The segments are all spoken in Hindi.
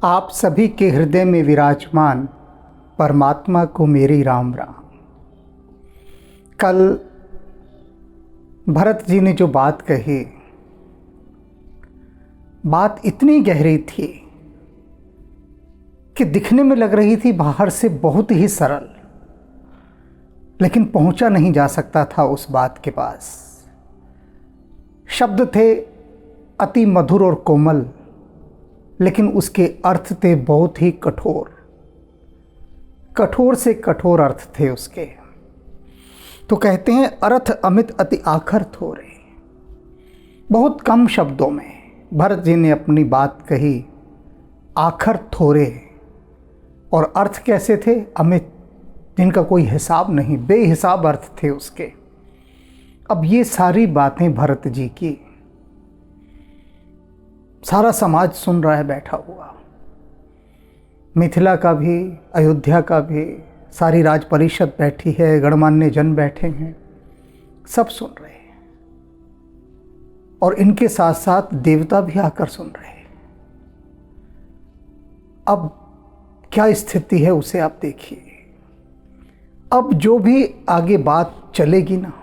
आप सभी के हृदय में विराजमान परमात्मा को मेरी राम राम। कल भरत जी ने जो बात कही, बात इतनी गहरी थी कि दिखने में लग रही थी बाहर से बहुत ही सरल, लेकिन पहुंचा नहीं जा सकता था उस बात के पास। शब्द थे अति मधुर और कोमल, लेकिन उसके अर्थ थे बहुत ही कठोर, कठोर से कठोर अर्थ थे उसके। तो कहते हैं अर्थ अमित अति आखर थोरे। बहुत कम शब्दों में भरत जी ने अपनी बात कही, आखर थोरे, और अर्थ कैसे थे? अमित, जिनका कोई हिसाब नहीं, बेहिसाब अर्थ थे उसके। अब ये सारी बातें भरत जी की सारा समाज सुन रहा है बैठा हुआ, मिथिला का भी, अयोध्या का भी, सारी राज परिषद बैठी है, गणमान्य जन बैठे हैं, सब सुन रहे हैं। और इनके साथ साथ देवता भी आकर सुन रहे हैं। अब क्या स्थिति है उसे आप देखिए। अब जो भी आगे बात चलेगी ना,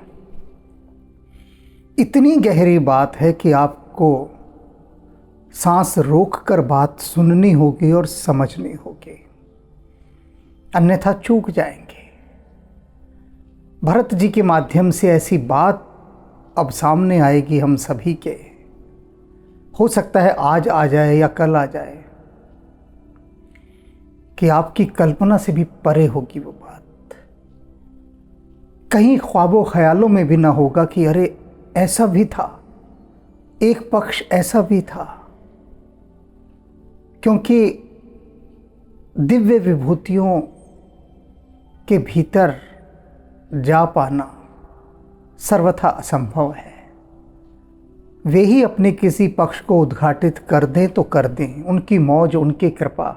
इतनी गहरी बात है कि आपको सांस रोककर बात सुननी होगी और समझनी होगी, अन्यथा चूक जाएंगे। भरत जी के माध्यम से ऐसी बात अब सामने आएगी हम सभी के। हो सकता है आज आ जाए या कल आ जाए, कि आपकी कल्पना से भी परे होगी वो बात। कहीं ख्वाबों ख्यालों में भी ना होगा कि अरे ऐसा भी था, एक पक्ष ऐसा भी था। क्योंकि दिव्य विभूतियों के भीतर जा पाना सर्वथा असंभव है। वे ही अपने किसी पक्ष को उद्घाटित कर दें तो कर दें, उनकी मौज, उनकी कृपा,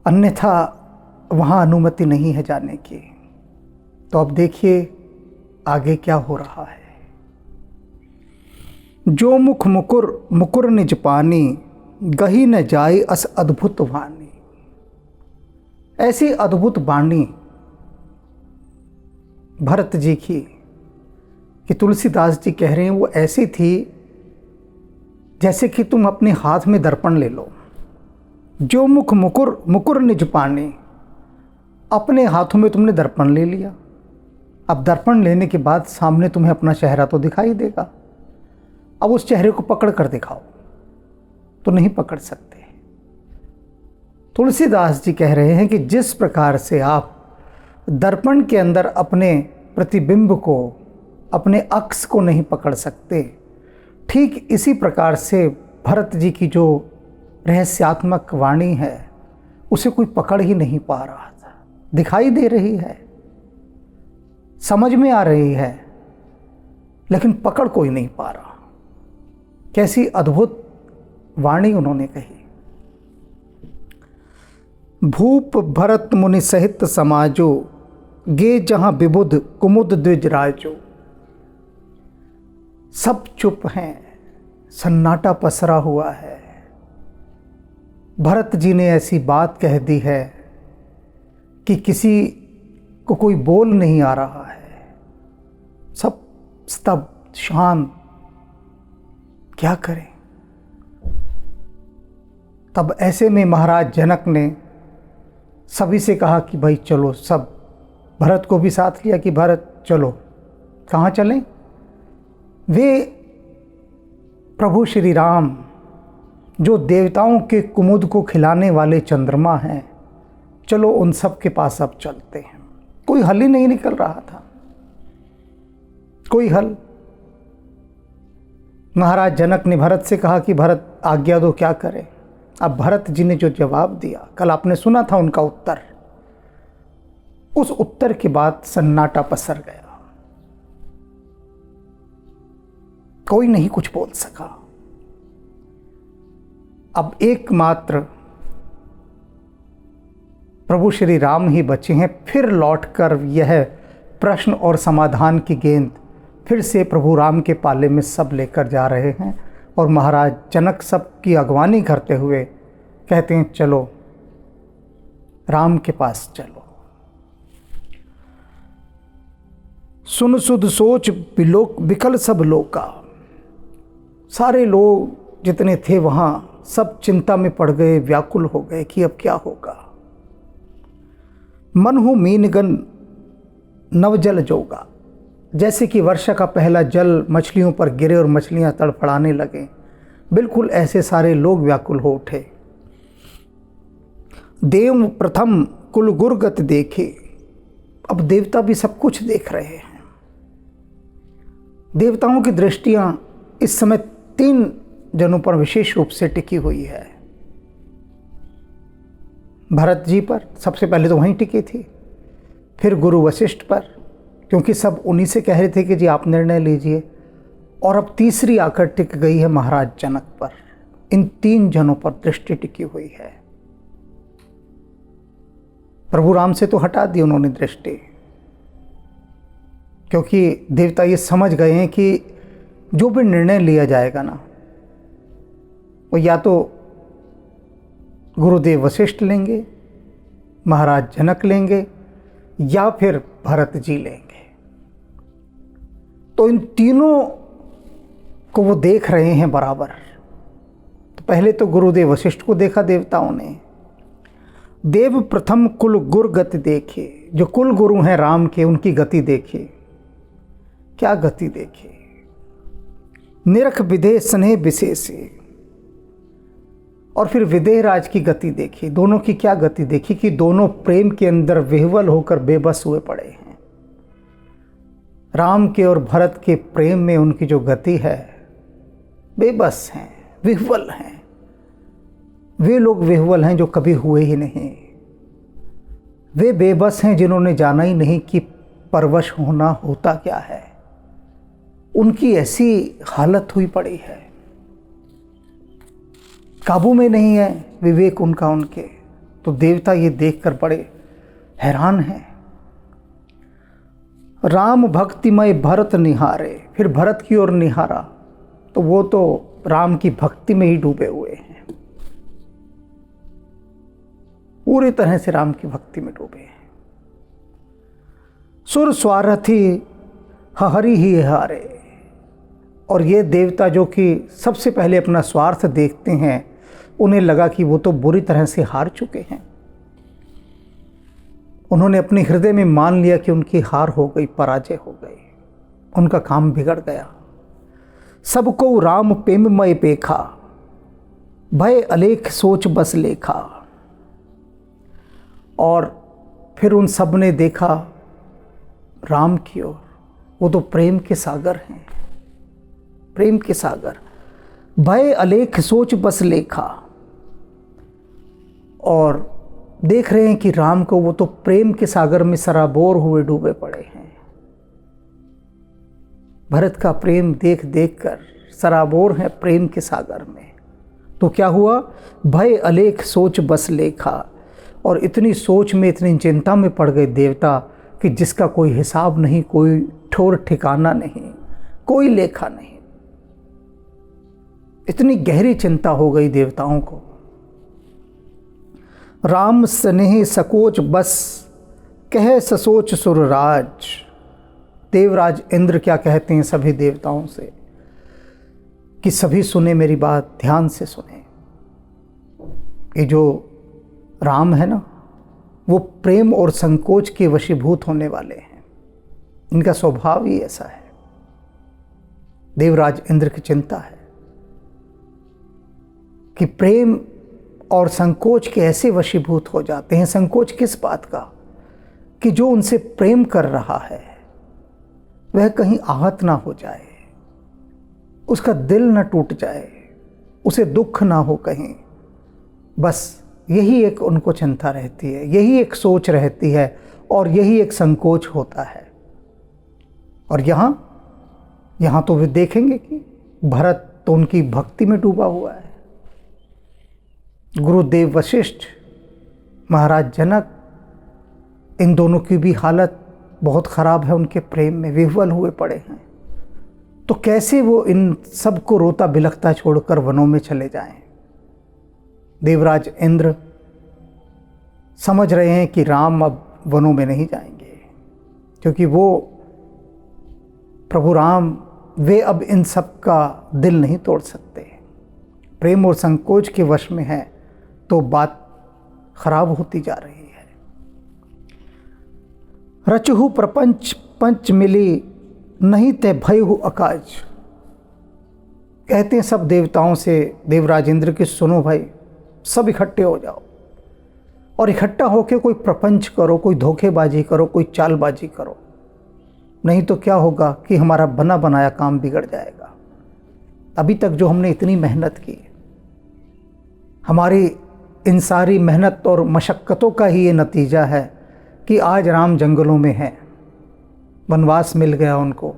अन्यथा वहाँ अनुमति नहीं है जाने की। तो अब देखिए आगे क्या हो रहा है। जो मुख मुकुर मुकुर निज पानी, गही न जाए अस अद्भुत वाणी। ऐसी अद्भुत वाणी भरत जी की कि तुलसीदास जी कह रहे हैं वो ऐसी थी जैसे कि तुम अपने हाथ में दर्पण ले लो। जो मुख मुकुर मुकुर निज पानी, अपने हाथों में तुमने दर्पण ले लिया। अब दर्पण लेने के बाद सामने तुम्हें अपना चेहरा तो दिखाई देगा। अब उस चेहरे को पकड़ कर दिखाओ तो नहीं पकड़ सकते। तुलसीदास जी कह रहे हैं कि जिस प्रकार से आप दर्पण के अंदर अपने प्रतिबिंब को, अपने अक्स को नहीं पकड़ सकते, ठीक इसी प्रकार से भरत जी की जो रहस्यात्मक वाणी है उसे कोई पकड़ ही नहीं पा रहा था। दिखाई दे रही है, समझ में आ रही है, लेकिन पकड़ कोई नहीं पा रहा। कैसी अद्भुत वाणी उन्होंने कही। भूप भरत मुनि सहित समाजो, गे जहां विबुध कुमुद द्विज राजो। सब चुप हैं, सन्नाटा पसरा हुआ है। भरत जी ने ऐसी बात कह दी है कि किसी को कोई बोल नहीं आ रहा है। सब स्तब्ध, शांत, क्या करें। तब ऐसे में महाराज जनक ने सभी से कहा कि भाई चलो, सब भरत को भी साथ लिया कि भरत चलो। कहाँ चलें? वे प्रभु श्री राम जो देवताओं के कुमुद को खिलाने वाले चंद्रमा हैं, चलो उन सब के पास अब चलते हैं। कोई हल ही नहीं निकल रहा था, कोई हल। महाराज जनक ने भरत से कहा कि भरत आज्ञा दो, क्या करें। अब भरत जी ने जो जवाब दिया, कल आपने सुना था उनका उत्तर, उस उत्तर के बाद सन्नाटा पसर गया। कोई नहीं कुछ बोल सका। अब एकमात्र प्रभु श्री राम ही बचे हैं। फिर लौटकर यह प्रश्न और समाधान की गेंद फिर से प्रभु राम के पाले में सब लेकर जा रहे हैं। और महाराज जनक सबकी अगवानी करते हुए कहते हैं चलो राम के पास चलो। सुन सुध सोच विकल सब लोका। सारे लोग जितने थे वहाँ सब चिंता में पड़ गए, व्याकुल हो गए कि अब क्या होगा। मन हो मीनगन नवजल जोगा। जैसे कि वर्षा का पहला जल मछलियों पर गिरे और मछलियां तड़फड़ाने लगे, बिल्कुल ऐसे सारे लोग व्याकुल हो उठे। देव प्रथम कुल गुरगत देखे। अब देवता भी सब कुछ देख रहे हैं। देवताओं की दृष्टियां इस समय 3 जनों पर विशेष रूप से टिकी हुई है। भरत जी पर सबसे पहले तो वहीं टिकी थी, फिर गुरु वशिष्ठ पर, क्योंकि सब उन्हीं से कह रहे थे कि जी आप निर्णय लीजिए, और अब तीसरी आकर टिक गई है महाराज जनक पर। इन 3 जनों पर दृष्टि टिकी हुई है। प्रभु राम से तो हटा दी उन्होंने दृष्टि, क्योंकि देवता ये समझ गए हैं कि जो भी निर्णय लिया जाएगा ना, वो या तो गुरुदेव वशिष्ठ लेंगे, महाराज जनक लेंगे, या फिर भरत जी लेंगे। तो इन तीनों को वो देख रहे हैं बराबर। तो पहले तो गुरुदेव वशिष्ठ को देखा देवताओं ने। देव प्रथम कुल गुर गति देखे। जो कुल गुरु हैं राम के, उनकी गति देखी। क्या गति देखी? निरख विदेह स्नेह विशेषे। और फिर विदेह राज की गति देखी। दोनों की क्या गति देखी कि दोनों प्रेम के अंदर विह्वल होकर बेबस हुए पड़े हैं। राम के और भरत के प्रेम में उनकी जो गति है, बेबस हैं, विह्वल हैं। वे लोग विह्वल हैं जो कभी हुए ही नहीं। वे बेबस हैं जिन्होंने जाना ही नहीं कि परवश होना होता क्या है। उनकी ऐसी हालत हुई पड़ी है, काबू में नहीं है विवेक उनका उनके। तो देवता ये देखकर बड़े हैरान हैं। राम भक्तिमय भरत निहारे। फिर भरत की ओर निहारा तो वो तो राम की भक्ति में ही डूबे हुए हैं, पूरी तरह से राम की भक्ति में डूबे हैं। सुर स्वारथी हरि ही हारे। और ये देवता जो कि सबसे पहले अपना स्वार्थ देखते हैं, उन्हें लगा कि वो तो बुरी तरह से हार चुके हैं। उन्होंने अपने हृदय में मान लिया कि उनकी हार हो गई, पराजय हो गई, उनका काम बिगड़ गया। सबको राम प्रेममय पेखा, भय अलेख सोच बस लेखा। और फिर उन सब ने देखा राम की ओर। वो तो प्रेम के सागर हैं, प्रेम के सागर। भय अलेख सोच बस लेखा। और देख रहे हैं कि राम को वो तो प्रेम के सागर में सराबोर हुए डूबे पड़े हैं। भरत का प्रेम देख देख कर सराबोर है प्रेम के सागर में। तो क्या हुआ? भय अलेख सोच बस लेखा। और इतनी सोच में, इतनी चिंता में पड़ गए देवता कि जिसका कोई हिसाब नहीं, कोई ठोर ठिकाना नहीं, कोई लेखा नहीं। इतनी गहरी चिंता हो गई देवताओं को। राम स्नेह सकोच बस कह ससोच सुरराज। देवराज इंद्र क्या कहते हैं सभी देवताओं से कि सभी सुने मेरी बात, ध्यान से सुने। ये जो राम है ना, वो प्रेम और संकोच के वशीभूत होने वाले हैं। इनका स्वभाव ही ऐसा है। देवराज इंद्र की चिंता है कि प्रेम और संकोच के ऐसे वशीभूत हो जाते हैं। संकोच किस बात का? कि जो उनसे प्रेम कर रहा है वह कहीं आहत ना हो जाए, उसका दिल न टूट जाए, उसे दुख ना हो कहीं। बस यही एक उनको चिंता रहती है, यही एक सोच रहती है, और यही एक संकोच होता है। और यहाँ तो वे देखेंगे कि भरत तो उनकी भक्ति में डूबा हुआ है। गुरुदेव वशिष्ठ, महाराज जनक, इन दोनों की भी हालत बहुत ख़राब है, उनके प्रेम में विह्वल हुए पड़े हैं। तो कैसे वो इन सबको रोता बिलखता छोड़कर वनों में चले जाएं। देवराज इंद्र समझ रहे हैं कि राम अब वनों में नहीं जाएंगे, क्योंकि वो प्रभु राम वे अब इन सब का दिल नहीं तोड़ सकते। प्रेम और संकोच के वश में है तो बात खराब होती जा रही है। रचहु प्रपंच पंच मिली, नहीं ते भयहु अकाज। कहते हैं सब देवताओं से देवराज इंद्र की, सुनो भाई, सब इकट्ठे हो जाओ और इकट्ठा होकर कोई प्रपंच करो, कोई धोखेबाजी करो, कोई चालबाजी करो, नहीं तो क्या होगा कि हमारा बना बनाया काम बिगड़ जाएगा। अभी तक जो हमने इतनी मेहनत की, हमारी इन सारी मेहनत और मशक्क़तों का ही ये नतीजा है कि आज राम जंगलों में हैं, वनवास मिल गया उनको।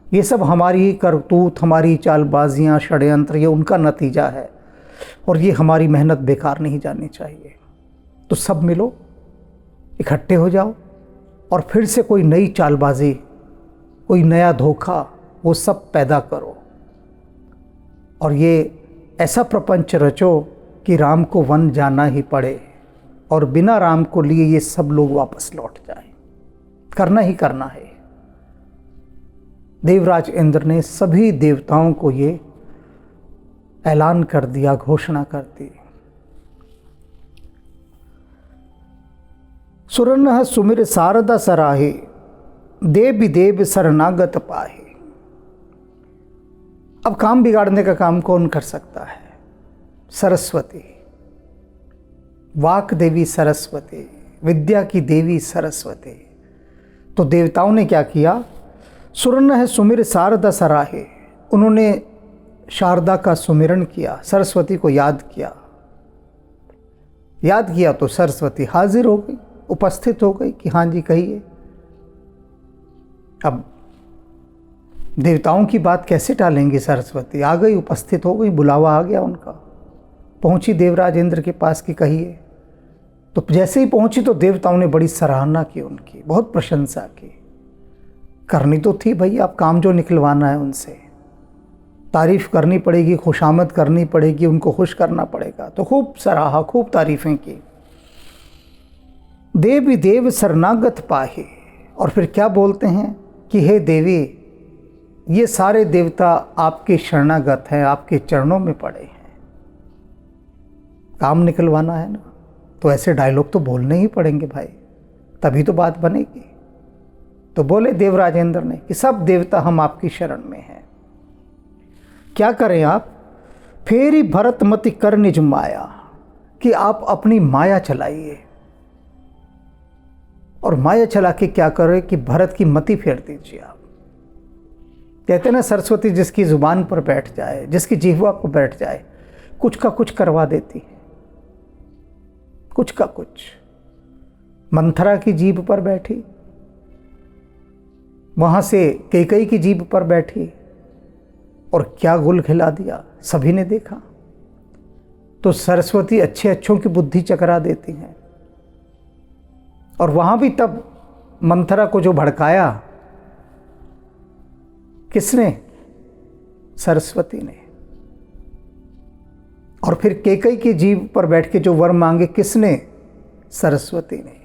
ये सब हमारी ही करतूत, हमारी चालबाजियाँ, षड्यंत्र, ये उनका नतीजा है और ये हमारी मेहनत बेकार नहीं जानी चाहिए। तो सब मिलो, इकट्ठे हो जाओ और फिर से कोई नई चालबाजी, कोई नया धोखा, वो सब पैदा करो और ये ऐसा प्रपंच रचो कि राम को वन जाना ही पड़े और बिना राम को लिए ये सब लोग वापस लौट जाएं। करना ही करना है। देवराज इंद्र ने सभी देवताओं को ये ऐलान कर दिया, घोषणा कर दी। सुरन सुमिर सारदा सराहे, देव देव शरणागत पाहे। अब काम बिगाड़ने का काम कौन कर सकता है? सरस्वती, वाक देवी सरस्वती, विद्या की देवी सरस्वती। तो देवताओं ने क्या किया? सुरन है सुमिर शारदा सराहे, उन्होंने शारदा का सुमिरन किया, सरस्वती को याद किया। याद किया तो सरस्वती हाजिर हो गई, उपस्थित हो गई कि हाँ जी कहिए। अब देवताओं की बात कैसे टालेंगी? सरस्वती आ गई, उपस्थित हो गई, बुलावा आ गया उनका। पहुंची देवराज इंद्र के पास कि कहिए। तो जैसे ही पहुंची तो देवताओं ने बड़ी सराहना की उनकी, बहुत प्रशंसा की। करनी तो थी भाई, आप काम जो निकलवाना है उनसे तारीफ करनी पड़ेगी, खुशामद करनी पड़ेगी, उनको खुश करना पड़ेगा। तो खूब सराहा, खूब तारीफें की। देवी देव शरणागत पाहे, और फिर क्या बोलते हैं कि हे देवी, ये सारे देवता आपके शरणागत हैं, आपके चरणों में पड़े हैं। काम निकलवाना है ना, तो ऐसे डायलॉग तो बोलने ही पड़ेंगे भाई, तभी तो बात बनेगी। तो बोले देवराज इंद्र ने कि सब देवता हम आपकी शरण में हैं। क्या करें आप? फेरी भरत मति कर निज माया, कि आप अपनी माया चलाइए। और माया चला के क्या करें कि भरत की मति फेर दीजिए आप। कहते हैं ना, सरस्वती जिसकी जुबान पर बैठ जाए, जिसकी जिह्वा को बैठ जाए, कुछ का कुछ करवा देती है, कुछ का कुछ। मंथरा की जीभ पर बैठी, वहां से कैकई की जीभ पर बैठी और क्या गुल खिला दिया, सभी ने देखा। तो सरस्वती अच्छे अच्छों की बुद्धि चकरा देती हैं। और वहां भी तब मंथरा को जो भड़काया, किसने? सरस्वती ने। और फिर कैकई की जीभ पर बैठ के जो वर मांगे, किसने? सरस्वती ने।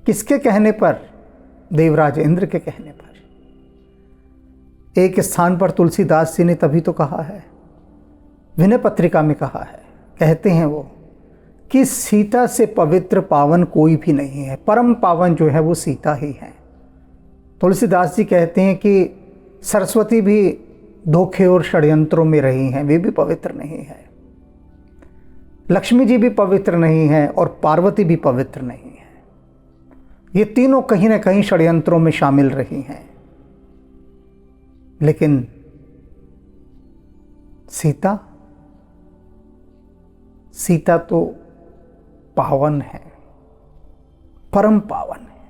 किसके कहने पर? देवराज इंद्र के कहने पर। एक स्थान पर तुलसीदास जी ने तभी तो कहा है, विनय पत्रिका में कहा है, कहते हैं वो कि सीता से पवित्र पावन कोई भी नहीं है, परम पावन जो है वो सीता ही है। तुलसीदास जी कहते हैं कि सरस्वती भी धोखे और षड्यंत्रों में रही हैं, वे भी पवित्र नहीं है। लक्ष्मी जी भी पवित्र नहीं है और पार्वती भी पवित्र नहीं है। ये तीनों कहीं ना कहीं षड्यंत्रों में शामिल रही हैं। लेकिन सीता तो पावन है, परम पावन है।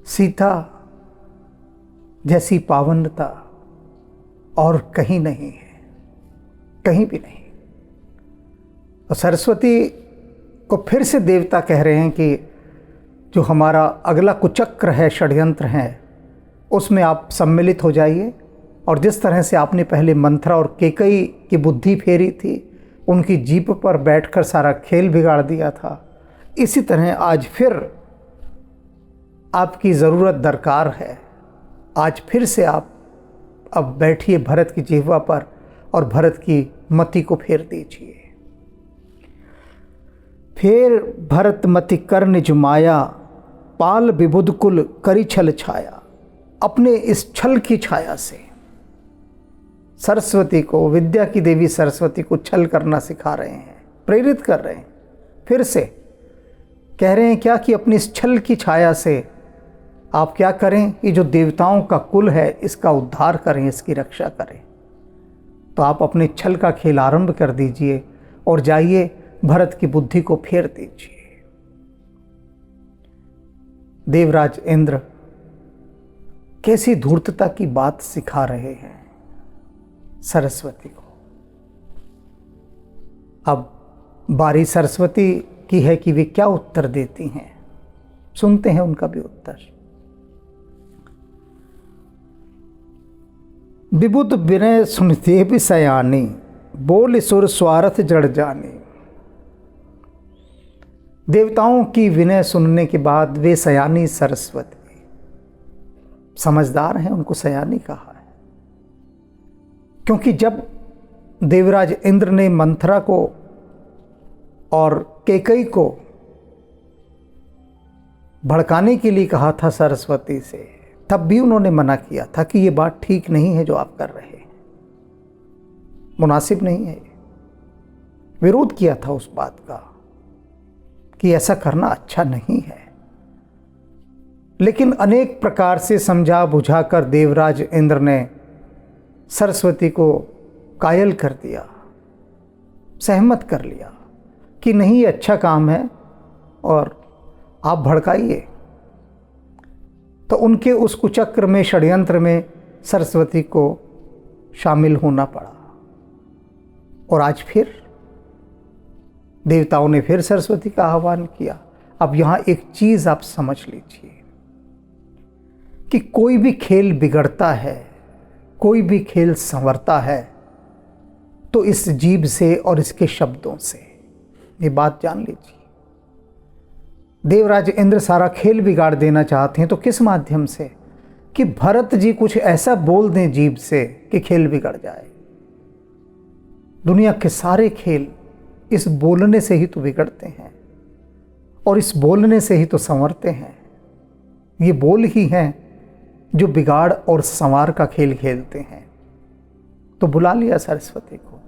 सीता जैसी पावनता और कहीं नहीं है, कहीं भी नहीं। और सरस्वती को फिर से देवता कह रहे हैं कि जो हमारा अगला कुचक्र है, षड्यंत्र है, उसमें आप सम्मिलित हो जाइए। और जिस तरह से आपने पहले मंथरा और केकई की बुद्धि फेरी थी, उनकी जीप पर बैठकर सारा खेल बिगाड़ दिया था, इसी तरह आज फिर आपकी ज़रूरत दरकार है। आज फिर से आप अब बैठिए भरत की जिह्वा पर और भरत की मति को फेर दीजिए। फेर भरत मति कर निज माया, पाल विबुध कुल करी छल छाया। अपने इस छल की छाया से सरस्वती को, विद्या की देवी सरस्वती को छल करना सिखा रहे हैं, प्रेरित कर रहे हैं। फिर से कह रहे हैं क्या कि अपनी इस छल की छाया से आप क्या करें, ये जो देवताओं का कुल है इसका उद्धार करें, इसकी रक्षा करें। तो आप अपने छल का खेल आरंभ कर दीजिए और जाइए भरत की बुद्धि को फेर दीजिए। देवराज इंद्र कैसी धूर्तता की बात सिखा रहे हैं सरस्वती को। अब बारी सरस्वती की है कि वे क्या उत्तर देती हैं, सुनते हैं उनका भी उत्तर। विबुध विनय सुनते भी सयानी, बोल सुर स्वार्थ जड़ जानी। देवताओं की विनय सुनने के बाद वे सयानी सरस्वती, समझदार हैं, उनको सयानी कहा है। क्योंकि जब देवराज इंद्र ने मंथरा को और केकई को भड़काने के लिए कहा था सरस्वती से, तब भी उन्होंने मना किया था कि ये बात ठीक नहीं है जो आप कर रहे हैं, मुनासिब नहीं है। विरोध किया था उस बात का कि ऐसा करना अच्छा नहीं है। लेकिन अनेक प्रकार से समझा बुझाकर देवराज इंद्र ने सरस्वती को कायल कर दिया, सहमत कर लिया कि नहीं ये अच्छा काम है और आप भड़काइए। तो उनके उस कुचक्र में, षड्यंत्र में सरस्वती को शामिल होना पड़ा। और आज फिर देवताओं ने फिर सरस्वती का आह्वान किया। अब यहाँ एक चीज़ आप समझ लीजिए कि कोई भी खेल बिगड़ता है, कोई भी खेल संवरता है तो इस जीभ से और इसके शब्दों से। ये बात जान लीजिए। देवराज इंद्र सारा खेल बिगाड़ देना चाहते हैं तो किस माध्यम से, कि भरत जी कुछ ऐसा बोल दें जीभ से कि खेल बिगड़ जाए। दुनिया के सारे खेल इस बोलने से ही तो बिगड़ते हैं और इस बोलने से ही तो संवरते हैं। ये बोल ही हैं जो बिगाड़ और संवार का खेल खेलते हैं। तो बुला लिया सरस्वती को।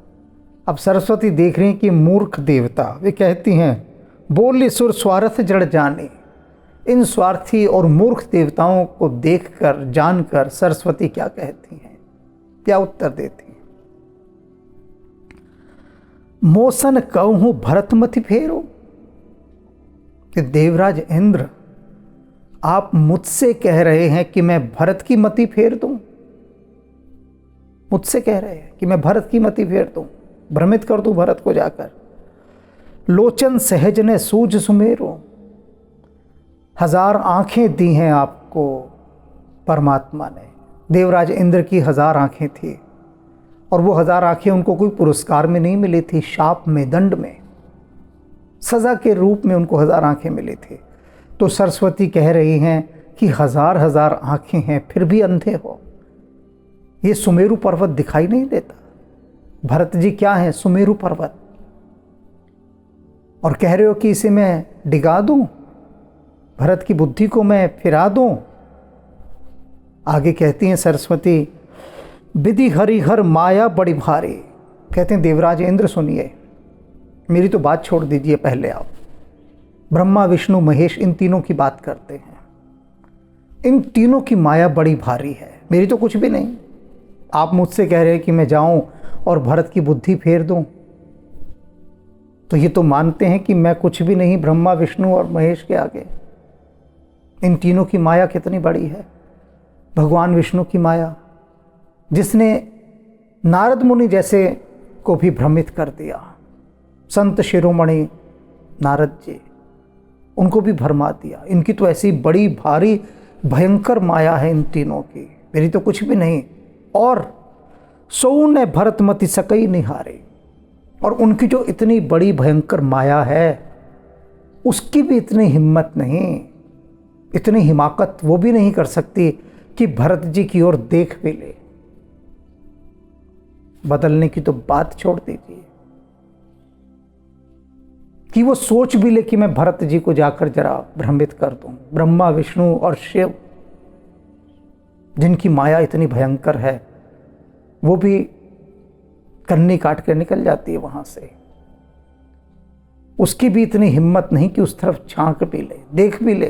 अब सरस्वती देख रही हैं कि मूर्ख देवता, वे कहती हैं बोली सुर स्वार्थ जड़ जाने। इन स्वार्थी और मूर्ख देवताओं को देखकर, जानकर सरस्वती क्या कहती हैं, क्या उत्तर देती हैं। मोसन कहूं भरत मति फेरो, कि देवराज इंद्र आप मुझसे कह रहे हैं कि मैं भरत की मति फेर दूं। मुझसे कह रहे हैं कि मैं भरत की मति फेर दूं, भ्रमित कर दूं भरत को जाकर। लोचन सहज ने सूझ सुमेरो, 1000 आंखें दी हैं आपको परमात्मा ने। देवराज इंद्र की 1000 आंखें थी और वो 1000 आंखें उनको कोई पुरस्कार में नहीं मिली थी, शाप में, दंड में, सजा के रूप में उनको 1000 आंखें मिली थी। तो सरस्वती कह रही हैं कि 1000 आंखें हैं फिर भी अंधे हो। ये सुमेरु पर्वत दिखाई नहीं देता? भरत जी क्या है? सुमेरु पर्वत। और कह रहे हो कि इसे मैं डिगा दूं, भरत की बुद्धि को मैं फिरा दूं। आगे कहती हैं सरस्वती, विधि हरिहर माया बड़ी भारी। कहते हैं देवराज इंद्र सुनिए, मेरी तो बात छोड़ दीजिए, पहले आप ब्रह्मा विष्णु महेश इन तीनों की बात करते हैं। इन तीनों की माया बड़ी भारी है, मेरी तो कुछ भी नहीं। आप मुझसे कह रहे हैं कि मैं जाऊं और भरत की बुद्धि फेर दूं, तो ये तो मानते हैं कि मैं कुछ भी नहीं ब्रह्मा विष्णु और महेश के आगे। इन तीनों की माया कितनी बड़ी है। भगवान विष्णु की माया, जिसने नारद मुनि जैसे को भी भ्रमित कर दिया, संत शिरोमणि नारद जी, उनको भी भरमा दिया। इनकी तो ऐसी बड़ी भारी भयंकर माया है इन तीनों की, मेरी तो कुछ भी नहीं। और सौ ने भरतमति सकई निहारे, और उनकी जो इतनी बड़ी भयंकर माया है उसकी भी इतनी हिम्मत नहीं, इतनी हिमाकत वो भी नहीं कर सकती कि भरत जी की ओर देख भी ले। बदलने की तो बात छोड़ दीजिए, कि वो सोच भी ले कि मैं भरत जी को जाकर जरा भ्रमित कर दूं। ब्रह्मा विष्णु और शिव जिनकी माया इतनी भयंकर है वो भी कन्नी काट कर निकल जाती है वहां से, उसकी भी इतनी हिम्मत नहीं कि उस तरफ झांक भी ले, देख भी ले,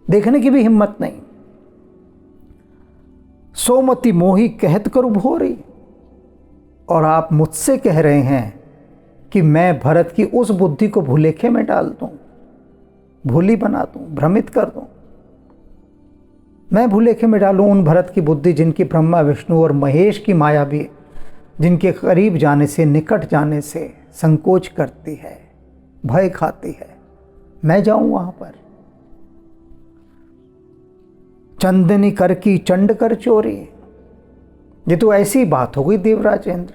देखने की भी हिम्मत नहीं। सोमति मोही कहत कर भोरी, और आप मुझसे कह रहे हैं कि मैं भरत की उस बुद्धि को भूलेखे में डाल दूं, भूली बना दूं, भ्रमित कर दूं। मैं भूलेखे में डालूं उन भरत की बुद्धि जिनकी ब्रह्मा विष्णु और महेश की माया भी जिनके करीब जाने से, निकट जाने से संकोच करती है, भय खाती है। मैं जाऊं वहां पर? चंदनी कर की चंड कर चोरी, ये तो ऐसी बात हो गई देवराज इंद्र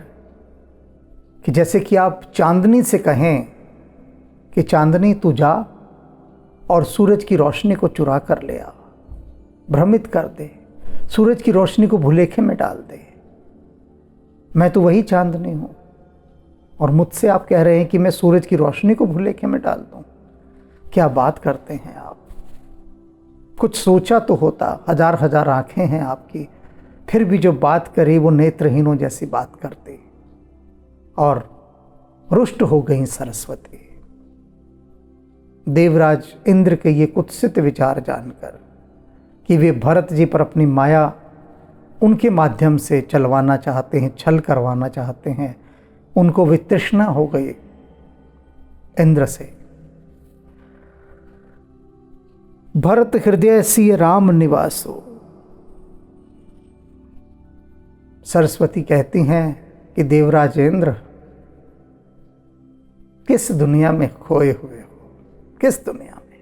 कि जैसे कि आप चांदनी से कहें कि चांदनी तू जा और सूरज की रोशनी को चुरा कर ले आ, भ्रमित कर दे, सूरज की रोशनी को भूलेखे में डाल दे। मैं तो वही चांदनी हूं, और मुझसे आप कह रहे हैं कि मैं सूरज की रोशनी को भूलेखे में डाल दूं। क्या बात करते हैं आप? कुछ सोचा तो होता, हजार हजार आंखें हैं आपकी, फिर भी जो बात करी वो नेत्रहीनों जैसी बात करती, और रुष्ट हो गई सरस्वती। देवराज इंद्र के ये कुत्सित विचार जानकर कि वे भरत जी पर अपनी माया उनके माध्यम से चलवाना चाहते हैं, छल करवाना चाहते हैं, उनको वितृष्णा हो गई इंद्र से। भरत हृदय सी राम निवासो, सरस्वती कहती हैं कि देवराज इंद्र किस दुनिया में खोए हुए हो, किस दुनिया में?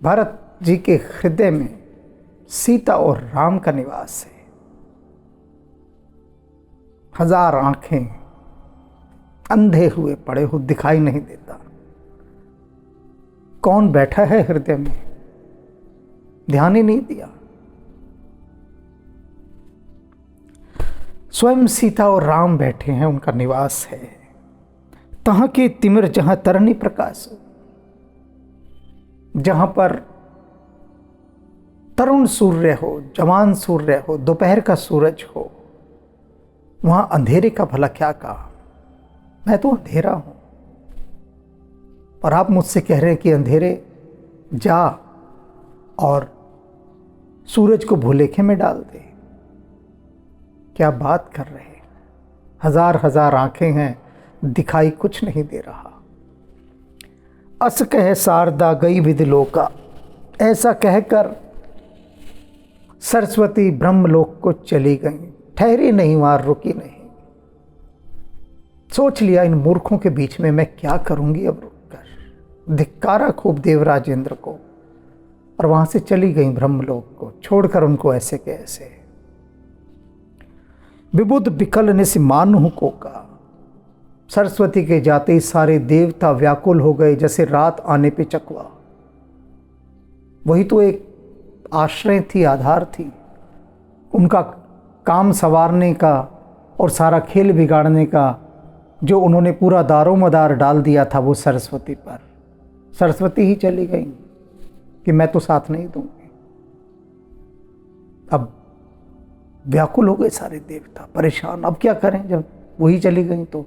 भरत जी के हृदय में सीता और राम का निवास है। हजार आंखें, अंधे हुए पड़े हो, दिखाई नहीं देता। कौन बैठा है हृदय में, ध्यान ही नहीं दिया। स्वयं सीता और राम बैठे हैं, उनका निवास है। तहां के तिमिर जहां तरनी प्रकाश हो, जहां पर तरुण सूर्य हो, जवान सूर्य हो, दोपहर का सूरज हो, वहां अंधेरे का भला क्या कहा? मैं तो अंधेरा हूं, और आप मुझसे कह रहे हैं कि अंधेरे जा और सूरज को भूलेखे में डाल दे। क्या बात कर रहे हैं? हजार हजार आंखें हैं, दिखाई कुछ नहीं दे रहा। अस कह शारदा गई विधिलोका, ऐसा कहकर सरस्वती ब्रह्मलोक को चली गई, ठहरी नहीं, वहां रुकी नहीं। सोच लिया इन मूर्खों के बीच में मैं क्या करूंगी अब रुककर। धिक्कारा खूब देवराज इंद्र को, और वहां से चली गई ब्रह्मलोक को, छोड़कर उनको ऐसे के ऐसे। विबुध विकल निस मानु को का, सरस्वती के जाते ही सारे देवता व्याकुल हो गए, जैसे रात आने पे चकवा। वही तो एक आश्रय थी, आधार थी, उनका काम संवारने का और सारा खेल बिगाड़ने का जो उन्होंने पूरा दारोमदार डाल दिया था वो सरस्वती पर। सरस्वती ही चली गई कि मैं तो साथ नहीं दूंगी। अब व्याकुल हो गए सारे देवता, परेशान। अब क्या करें, जब वही चली गई तो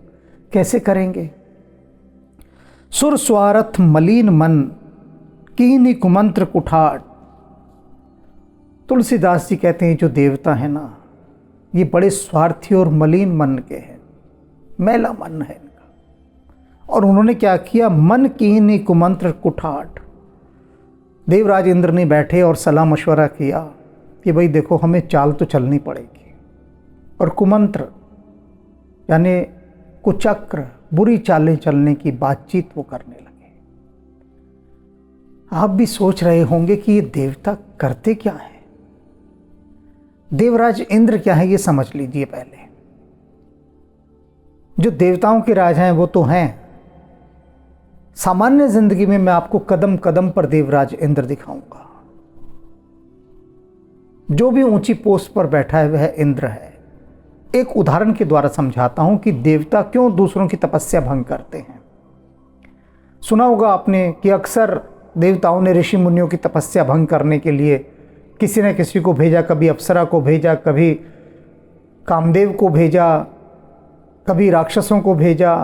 कैसे करेंगे? सुर स्वार्थ मलिन मन कीनी कुमंत्र कुठाट। तुलसीदास जी कहते हैं जो देवता है ना, ये बड़े स्वार्थी और मलिन मन के हैं, मैला मन है इनका। और उन्होंने क्या किया? मन कीनी कुमंत्र कुठाट। देवराज इंद्र ने बैठे और सलाह मशवरा किया कि भाई देखो, हमें चाल तो चलनी पड़ेगी, और कुमंत्र यानी कुचक्र, बुरी चालें चलने की बातचीत वो करने लगे। आप भी सोच रहे होंगे कि ये देवता करते क्या है। देवराज इंद्र क्या है ये समझ लीजिए पहले। जो देवताओं के राजा हैं वो तो हैं। सामान्य जिंदगी में मैं आपको कदम कदम पर देवराज इंद्र दिखाऊंगा। जो भी ऊंची पोस्ट पर बैठा है वह इंद्र है। एक उदाहरण के द्वारा समझाता हूं कि देवता क्यों दूसरों की तपस्या भंग करते हैं। सुना होगा आपने कि अक्सर देवताओं ने ऋषि मुनियों की तपस्या भंग करने के लिए किसी न किसी को भेजा। कभी अप्सरा को भेजा, कभी कामदेव को भेजा, कभी राक्षसों को भेजा,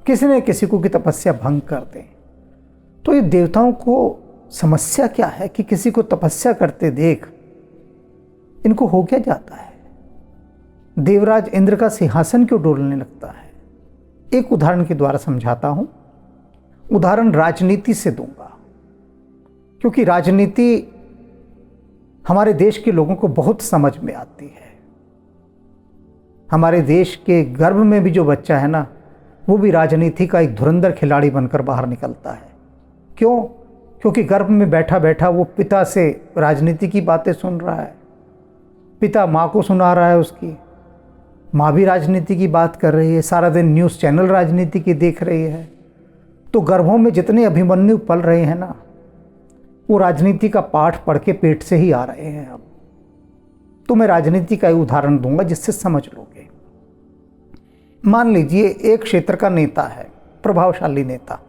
किसी न किसी को की तपस्या भंग कर दें। तो ये देवताओं को समस्या क्या है कि किसी को तपस्या करते देख इनको हो क्या जाता है। देवराज इंद्र का सिंहासन क्यों डोलने लगता है। एक उदाहरण के द्वारा समझाता हूं। उदाहरण राजनीति से दूंगा, क्योंकि राजनीति हमारे देश के लोगों को बहुत समझ में आती है। हमारे देश के गर्भ में भी जो बच्चा है ना, वो भी राजनीति का एक धुरंधर खिलाड़ी बनकर बाहर निकलता है। क्यों? क्योंकि गर्भ में बैठा बैठा वो पिता से राजनीति की बातें सुन रहा है। पिता माँ को सुना रहा है, उसकी माँ भी राजनीति की बात कर रही है, सारा दिन न्यूज़ चैनल राजनीति की देख रही है। तो गर्भों में जितने अभिमन्यु पल रहे हैं ना, वो राजनीति का पाठ पढ़ के पेट से ही आ रहे हैं। अब तो मैं राजनीति का उदाहरण दूंगा जिससे समझ लोगे। मान लीजिए एक क्षेत्र का नेता है, प्रभावशाली नेता।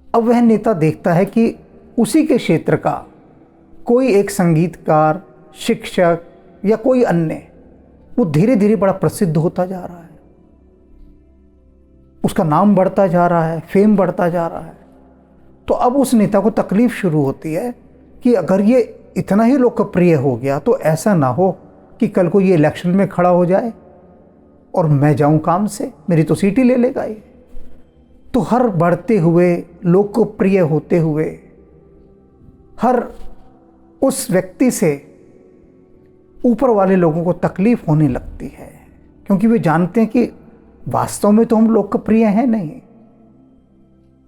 अब वह नेता देखता है कि उसी के क्षेत्र का कोई एक संगीतकार, शिक्षक या कोई अन्य वो धीरे धीरे बड़ा प्रसिद्ध होता जा रहा है, उसका नाम बढ़ता जा रहा है, फेम बढ़ता जा रहा है। तो अब उस नेता को तकलीफ शुरू होती है कि अगर ये इतना ही लोकप्रिय हो गया तो ऐसा ना हो कि कल को ये इलेक्शन में खड़ा हो जाए और मैं जाऊं काम से, मेरी तो सीट ही ले लेगा ये। तो हर बढ़ते हुए, लोकप्रिय होते हुए हर उस व्यक्ति से ऊपर वाले लोगों को तकलीफ होने लगती है, क्योंकि वे जानते हैं कि वास्तव में तो हम लोकप्रिय हैं नहीं।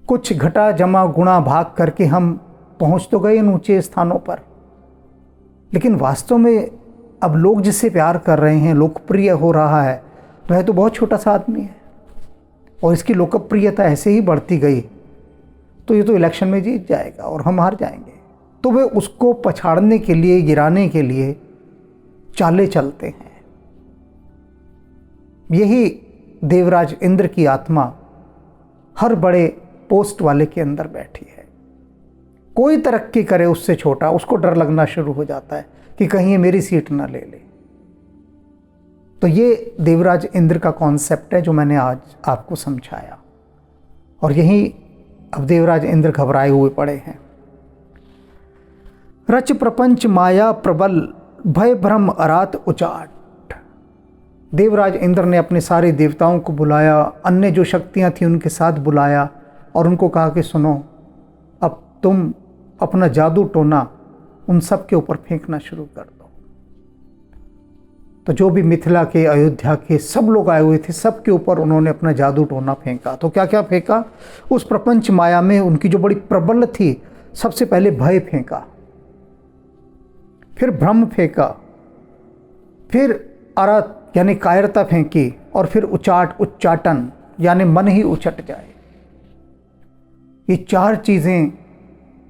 कुछ घटा जमा गुणा भाग करके हम पहुंच तो गए इन ऊंचे स्थानों पर, लेकिन वास्तव में अब लोग जिससे प्यार कर रहे हैं, लोकप्रिय हो रहा है, वह तो बहुत छोटा सा आदमी है और इसकी लोकप्रियता ऐसे ही बढ़ती गई तो ये तो इलेक्शन में जीत जाएगा और हम हार जाएंगे। तो वे उसको पछाड़ने के लिए, गिराने के लिए चाले चलते हैं। यही देवराज इंद्र की आत्मा हर बड़े पोस्ट वाले के अंदर बैठी है। कोई तरक्की करे उससे छोटा, उसको डर लगना शुरू हो जाता है कि कहीं ये मेरी सीट ना ले ले। तो ये देवराज इंद्र का कॉन्सेप्ट है जो मैंने आज आपको समझाया। और यही अब देवराज इंद्र घबराए हुए पड़े हैं। रच प्रपंच माया प्रबल, भय भ्रम अरात उचाट। देवराज इंद्र ने अपने सारे देवताओं को बुलाया, अन्य जो शक्तियां थी उनके साथ बुलाया और उनको कहा कि सुनो, अब तुम अपना जादू टोना उन सब के ऊपर फेंकना शुरू कर दो। तो जो भी मिथिला के, अयोध्या के सब लोग आए हुए थे, सब के ऊपर उन्होंने अपना जादू टोना फेंका। तो क्या क्या फेंका? उस प्रपंच माया में उनकी जो बड़ी प्रबल थी, सबसे पहले भय फेंका, फिर भ्रम फेंका, फिर अरत यानी कायरता फेंकी, और फिर उचाट, उच्चाटन यानी मन ही उचट जाए। ये चार चीज़ें,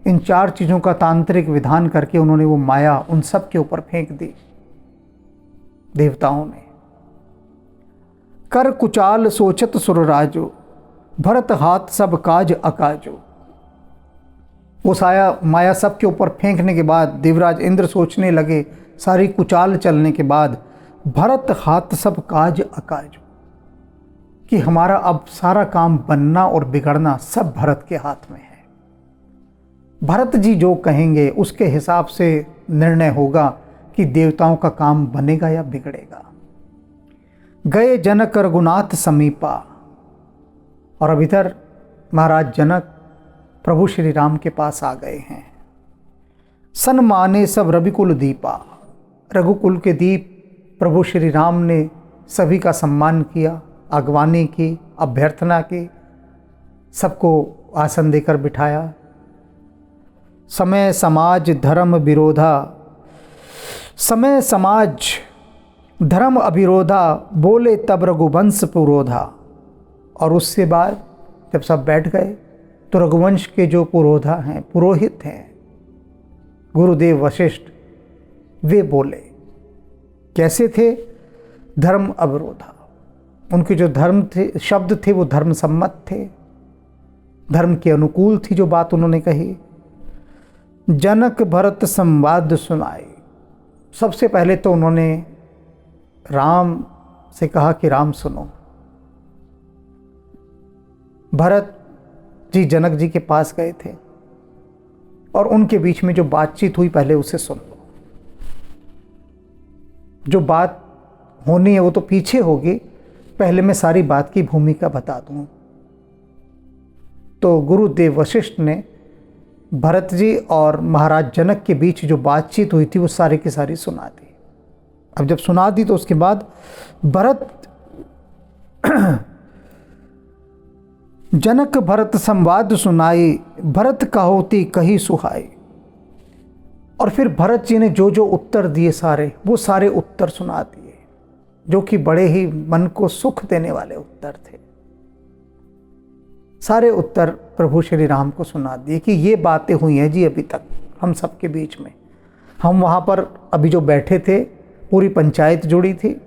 इन चार चीज़ों का तांत्रिक विधान करके उन्होंने वो माया उन सब के ऊपर फेंक दी देवताओं ने। कर कुचाल सोचत सुरराजो, भरत हाथ सब काज अकाजो। वो माया सब के ऊपर फेंकने के बाद देवराज इंद्र सोचने लगे, सारी कुचाल चलने के बाद, भरत हाथ सब काज अकाजो, कि हमारा अब सारा काम बनना और बिगड़ना सब भरत के हाथ में है। भरत जी जो कहेंगे उसके हिसाब से निर्णय होगा कि देवताओं का काम बनेगा या बिगड़ेगा। गए जनक रघुनाथ समीपा। और अब इधर महाराज जनक प्रभु श्री राम के पास आ गए हैं। सन माने सब रविकुल दीपा। रघुकुल के दीप प्रभु श्री राम ने सभी का सम्मान किया, आगवानी की, अभ्यर्थना की, सबको आसन देकर बिठाया। समय समाज धर्म विरोधा, समय समाज धर्म अविरोधा, बोले तब रघुवंश पुरोधा। और उसके बाद जब सब बैठ गए तो रघुवंश के जो पुरोधा हैं, पुरोहित हैं, गुरुदेव वशिष्ठ, वे बोले। कैसे थे? धर्म अविरोधा। उनके जो धर्म थे, शब्द थे, वो धर्म सम्मत थे, धर्म के अनुकूल थी जो बात उन्होंने कही। जनक भरत संवाद सुनाए। सबसे पहले तो उन्होंने राम से कहा कि राम सुनो। भरत जी जनक जी के पास गए थे और उनके बीच में जो बातचीत हुई पहले उसे सुन लो। जो बात होनी है वो तो पीछे होगी, पहले मैं सारी बात की भूमिका बता दूं। तो गुरुदेव वशिष्ठ ने भरत जी और महाराज जनक के बीच जो बातचीत हुई थी वो सारी की सारी सुना दी। अब जब सुना दी तो उसके बाद भरत जनक भरत संवाद सुनाई, भरत कहोती कही सुहाई। और फिर भरत जी ने जो जो उत्तर दिए सारे, वो सारे उत्तर सुना दिए, जो कि बड़े ही मन को सुख देने वाले उत्तर थे। सारे उत्तर प्रभु श्री राम को सुना दिए कि ये बातें हुई हैं जी अभी तक हम सबके बीच में। हम वहाँ पर अभी जो बैठे थे, पूरी पंचायत जुड़ी थी,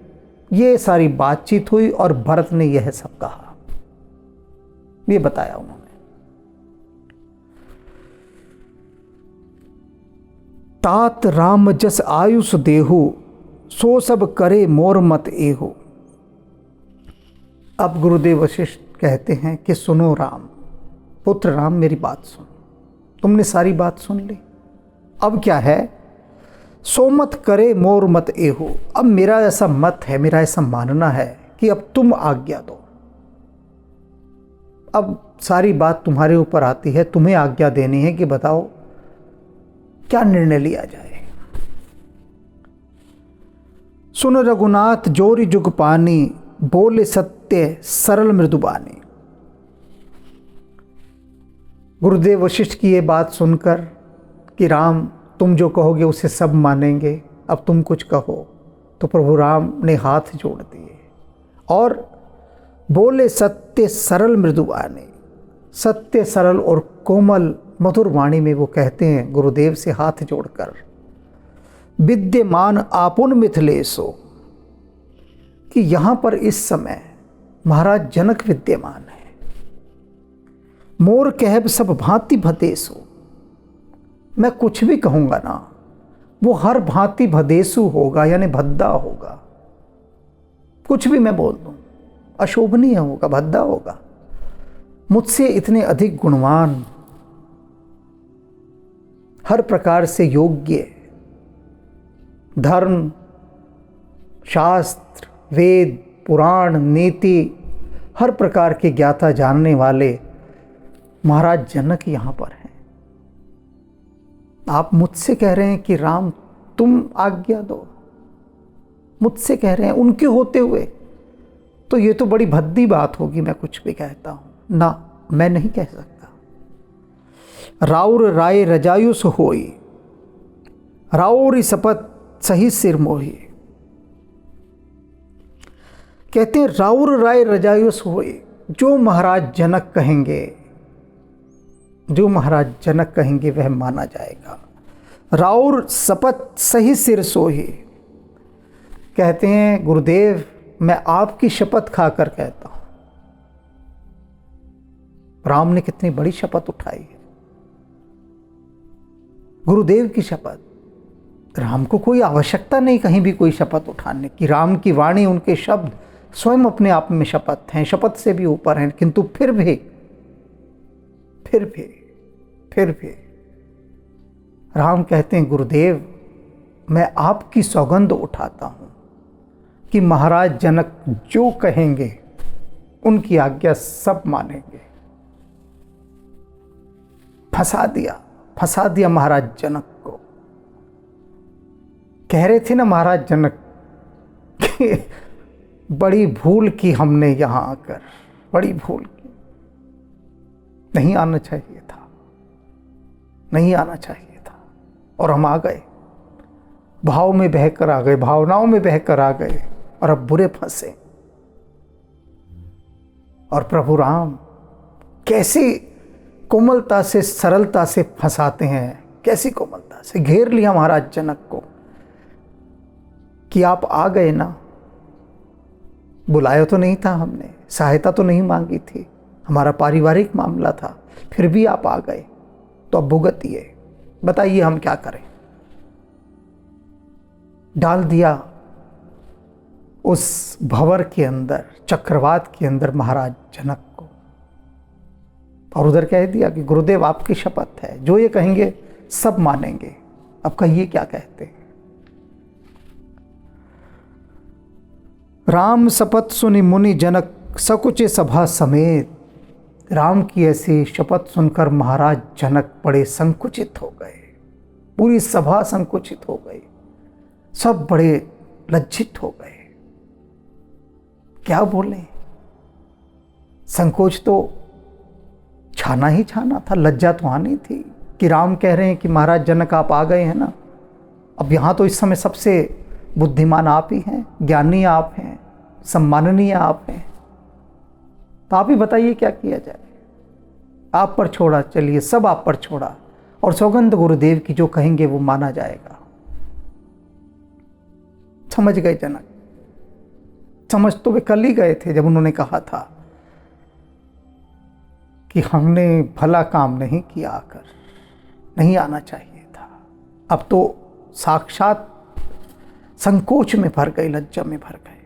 ये सारी बातचीत हुई और भरत ने यह सब कहा, ये बताया उन्होंने। तात राम जस आयुष देहु, सो सब करे मोर मत एहु। अब गुरुदेव वशिष्ठ कहते हैं कि सुनो राम, पुत्र राम, मेरी बात सुन। तुमने सारी बात सुन ली, अब क्या है? सो मत करे मोर मत एहु। अब मेरा ऐसा मत है, मेरा ऐसा मानना है कि अब तुम आज्ञा दो। अब सारी बात तुम्हारे ऊपर आती है, तुम्हें आज्ञा देनी है कि बताओ क्या निर्णय लिया जाए। सुन रघुनाथ जोरी जुग पानी, बोले सत्य सरल मृदुबानी। गुरुदेव वशिष्ठ की ये बात सुनकर कि राम तुम जो कहोगे उसे सब मानेंगे, अब तुम कुछ कहो, तो प्रभु राम ने हाथ जोड़ दिए और बोले सत्य सरल मृदुबानी। सत्य सरल और कोमल मधुर वाणी में वो कहते हैं गुरुदेव से हाथ जोड़कर, विद्यमान आपुन मिथिलेशो, कि यहाँ पर इस समय महाराज जनक विद्यमान है। मोर कहब सब भांति भदेसु, मैं कुछ भी कहूँगा ना, वो हर भांति भदेसु होगा, यानी भद्दा होगा। कुछ भी मैं बोल दूँ अशोभनीय होगा, भद्दा होगा। मुझसे इतने अधिक गुणवान, हर प्रकार से योग्य, धर्म शास्त्र वेद पुराण नीति हर प्रकार के ज्ञाता जानने वाले महाराज जनक यहाँ पर हैं। आप मुझसे कह रहे हैं कि राम तुम आज्ञा दो, मुझसे कह रहे हैं उनके होते हुए, तो ये तो बड़ी भद्दी बात होगी मैं कुछ भी कहता हूँ ना, मैं नहीं कह सकता। राउर राय रजायुस होई, राउरी शपथ सही सिर मोही। कहते हैं राउर राय रजायुस होई, जो महाराज जनक कहेंगे, जो महाराज जनक कहेंगे वह माना जाएगा। राउर शपथ सही सिर सोही। कहते हैं गुरुदेव मैं आपकी शपथ खाकर कहता हूं। राम ने कितनी बड़ी शपथ उठाई है, गुरुदेव की शपथ। राम को कोई आवश्यकता नहीं कहीं भी कोई शपथ उठाने की। राम की वाणी, उनके शब्द स्वयं अपने आप में शपथ हैं, शपथ से भी ऊपर हैं। किंतु फिर भी राम कहते हैं गुरुदेव मैं आपकी सौगंध उठाता हूं कि महाराज जनक जो कहेंगे उनकी आज्ञा सब मानेंगे। फंसा दिया महाराज जनक को। कह रहे थे ना महाराज जनक कि बड़ी भूल की हमने यहाँ आकर, बड़ी भूल की, नहीं आना चाहिए था। नहीं आना चाहिए था। और हम आ गए, भाव में बहकर आ गए, भावनाओं में बहकर आ गए और अब बुरे फंसे। और प्रभु राम कैसी कोमलता से, सरलता से फंसाते हैं, कैसी कोमलता से घेर लिया महाराज जनक को कि आप आ गए ना, बुलाया तो नहीं था हमने, सहायता तो नहीं मांगी थी, हमारा पारिवारिक मामला था, फिर भी आप आ गए, तो अब भुगतिए, बताइए हम क्या करें। डाल दिया उस भंवर के अंदर, चक्रवात के अंदर महाराज जनक को, और उधर कह दिया कि गुरुदेव आपकी शपथ है, जो ये कहेंगे सब मानेंगे, अब कहिए क्या कहते हैं। राम शपथ सुनी मुनि जनक, सकुचे सभा समेत। राम की ऐसी शपथ सुनकर महाराज जनक बड़े संकुचित हो गए, पूरी सभा संकुचित हो गई, सब बड़े लज्जित हो गए। क्या बोले, संकोच तो छाना ही छाना था, लज्जा तो आनी थी कि राम कह रहे हैं कि महाराज जनक आप आ गए हैं ना, अब यहाँ तो इस समय सबसे बुद्धिमान आप ही हैं, ज्ञानी आप हैं, सम्माननीय आप हैं, तो आप ही बताइए क्या किया जाए। आप पर छोड़ा, चलिए सब आप पर छोड़ा, और सौगंध गुरुदेव की जो कहेंगे वो माना जाएगा। समझ गए जनक, समझ तो वे कल ही गए थे जब उन्होंने कहा था कि हमने भला काम नहीं किया, आकर नहीं आना चाहिए था। अब तो साक्षात संकोच में भर गए, लज्जा में भर गए।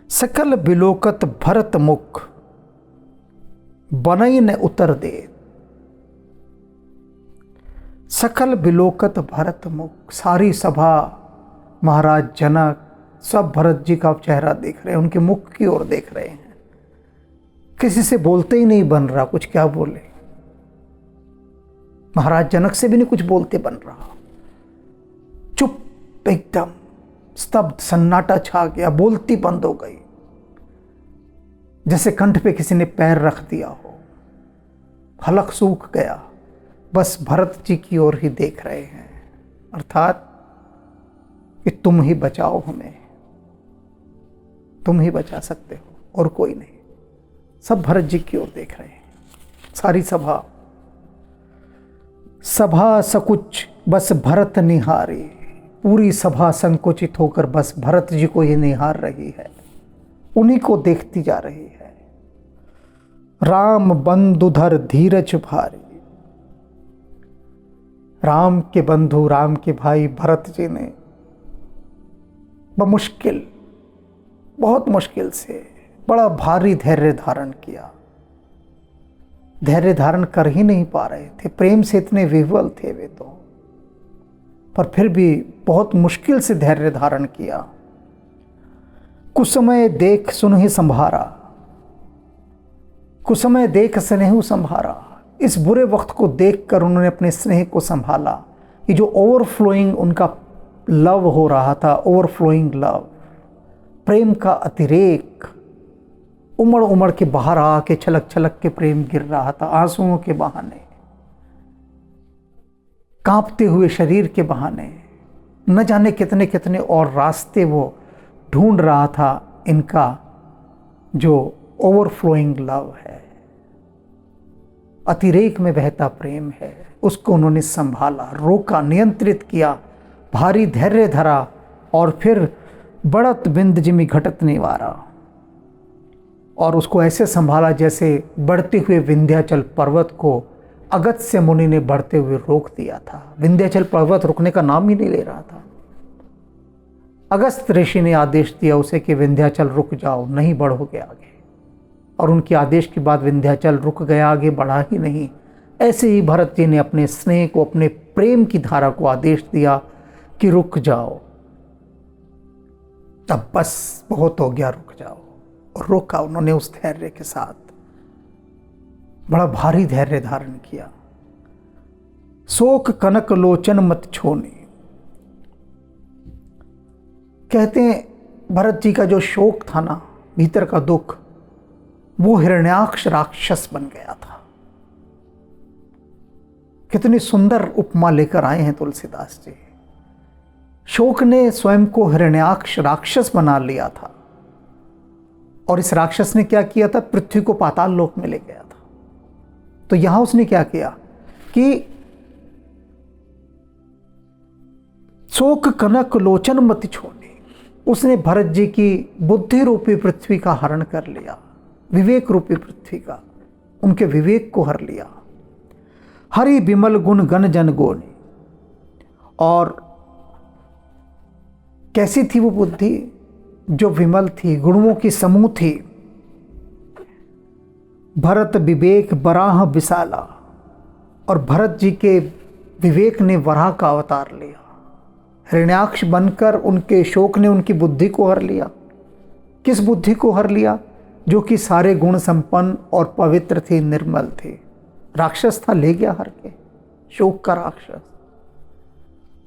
सकल बिलोकत भरत मुख, बनई न उतर दे। सकल बिलोकत भरत मुख, सारी सभा, महाराज जनक सब भरत जी का चेहरा देख रहे हैं, उनके मुख की ओर देख रहे हैं। किसी से बोलते ही नहीं बन रहा, कुछ क्या बोले, महाराज जनक से भी नहीं कुछ बोलते बन रहा, चुप, एकदम स्तब्ध, सन्नाटा छा गया, बोलती बंद हो गई, जैसे कंठ पे किसी ने पैर रख दिया हो, हलक सूख गया, बस भरत जी की ओर ही देख रहे हैं, अर्थात कि तुम ही बचाओ हमें, तुम ही बचा सकते हो और कोई नहीं। सब भरत जी की ओर देख रहे हैं, सारी सभा, सभा सकुच बस भरत निहारे, पूरी सभा संकुचित होकर बस भरत जी को ही निहार रही है, उन्हीं को देखती जा रही है। राम बंधुधर धीरज भारी, राम के बंधु, राम के भाई भरत जी ने बमुश्किल, बहुत मुश्किल से बड़ा भारी धैर्य धारण किया। धैर्य धारण कर ही नहीं पा रहे थे, प्रेम से इतने विह्वल थे वे तो, पर फिर भी बहुत मुश्किल से धैर्य धारण किया। कुसमय देख सुनहि संभारा, कुसमय देख स्नेहु संभारा, इस बुरे वक्त को देखकर उन्होंने अपने स्नेह को संभाला। ये जो ओवरफ्लोइंग उनका लव हो रहा था, ओवरफ्लोइंग लव, प्रेम का अतिरेक, उमड़ उमड़ के बाहर आके छलक छलक के प्रेम गिर रहा था, आंसुओं के बहाने, कांपते हुए शरीर के बहाने, न जाने कितने कितने और रास्ते वो ढूंढ रहा था। इनका जो ओवरफ्लोइंग लव है, अतिरेक में बहता प्रेम है, उसको उन्होंने संभाला, रोका, नियंत्रित किया, भारी धैर्य धरा, और फिर बढ़त बिंद जिमि घटत निवारा, और उसको ऐसे संभाला जैसे बढ़ते हुए विंध्याचल पर्वत को अगस्त्य मुनि ने बढ़ते हुए रोक दिया था। विंध्याचल पर्वत रुकने का नाम ही नहीं ले रहा था। अगस्त्य ऋषि ने आदेश दिया उसे कि विंध्याचल रुक जाओ, नहीं बढ़ोगे आगे, और उनके आदेश के बाद विंध्याचल रुक गया, आगे बढ़ा ही नहीं। ऐसे ही भरत जी ने अपने स्नेह को, अपने प्रेम की धारा को आदेश दिया कि रुक जाओ, अब बस बहुत हो गया, रुक जाओ, और रोका उन्होंने उस धैर्य के साथ, बड़ा भारी धैर्य धारण किया। शोक कनक लोचन मत छोने, कहते हैं भरत जी का जो शोक था ना, भीतर का दुख, वो हिरण्याक्ष राक्षस बन गया था। कितनी सुंदर उपमा लेकर आए हैं तुलसीदास जी। शोक ने स्वयं को हिरण्याक्ष राक्षस बना लिया था, और इस राक्षस ने क्या किया था, पृथ्वी को पाताल लोक में ले गया था। तो यहां उसने क्या किया कि शोक कनक लोचन मति छोड़े, उसने भरत जी की बुद्धि रूपी पृथ्वी का हरण कर लिया, विवेक रूपी पृथ्वी का, उनके विवेक को हर लिया। हरि विमल गुण गण जन गोने, और कैसी थी वो बुद्धि, जो विमल थी, गुणों की समूह थी। भरत विवेक बराह विशाला, और भरत जी के विवेक ने वराह का अवतार लिया। हिरण्याक्ष बनकर उनके शोक ने उनकी बुद्धि को हर लिया। किस बुद्धि को हर लिया? जो कि सारे गुण संपन्न और पवित्र थी, निर्मल थी। राक्षस था, ले गया हर के, शोक का राक्षस।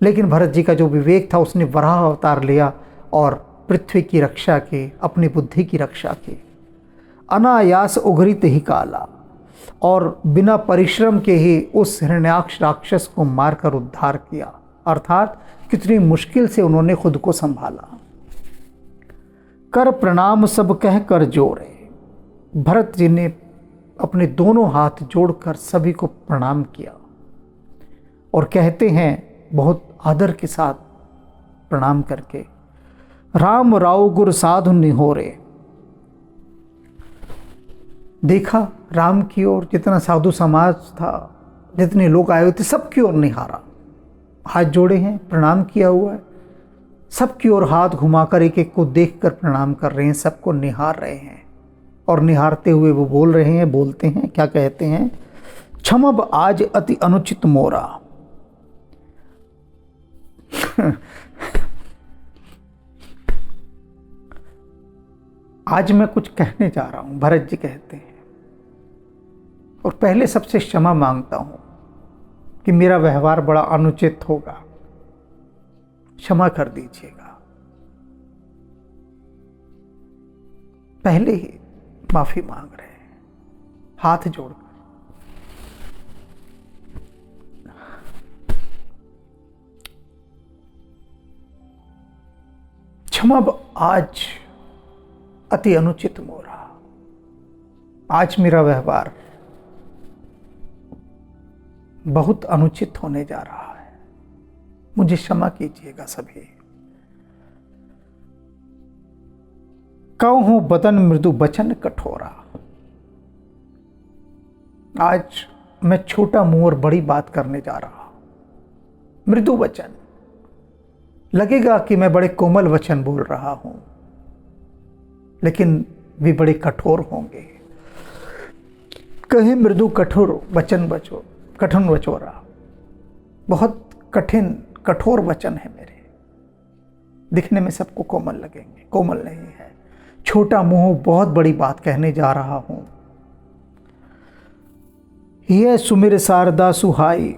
लेकिन भरत जी का जो विवेक था, उसने वराह अवतार लिया और पृथ्वी की रक्षा की, अपनी बुद्धि की रक्षा की। अनायास उघरित ही काला, और बिना परिश्रम के ही उस हिरण्याक्ष राक्षस को मारकर उद्धार किया। अर्थात कितनी मुश्किल से उन्होंने खुद को संभाला। कर प्रणाम सब कह कर जोड़े, भरत जी ने अपने दोनों हाथ जोड़कर सभी को प्रणाम किया, और कहते हैं बहुत आदर के साथ प्रणाम करके, राम राव गुर साधु निहोरे। देखा राम की ओर, जितना साधु समाज था, जितने लोग आए हुए थे, सबकी ओर निहारा, हाथ जोड़े हैं, प्रणाम किया हुआ है, सबकी ओर हाथ घुमाकर एक एक को देखकर प्रणाम कर रहे हैं, सबको निहार रहे हैं। और निहारते हुए वो बोल रहे हैं, बोलते हैं, क्या कहते हैं, क्षमब आज अति अनुचित मोरा। आज मैं कुछ कहने जा रहा हूं, भरत जी कहते हैं, और पहले सबसे क्षमा मांगता हूं कि मेरा व्यवहार बड़ा अनुचित होगा, क्षमा कर दीजिएगा। पहले ही माफी मांग रहे हैं, हाथ जोड़कर। क्षमा आज अति अनुचित मोरा, आज मेरा व्यवहार बहुत अनुचित होने जा रहा है, मुझे क्षमा कीजिएगा सभी। कहूं बदन मृदु बचन कठोरा, आज मैं छोटा मुंह और बड़ी बात करने जा रहा हूं। मृदु वचन, लगेगा कि मैं बड़े कोमल वचन बोल रहा हूं, लेकिन वे बड़े कठोर होंगे। कहे मृदु कठोर वचन बचो, कठिन वचोरा, बहुत कठिन कठोर वचन है मेरे, दिखने में सबको कोमल लगेंगे, कोमल नहीं है। छोटा मुंह, बहुत बड़ी बात कहने जा रहा हूं। यह सुमिर शारदा सुहाई,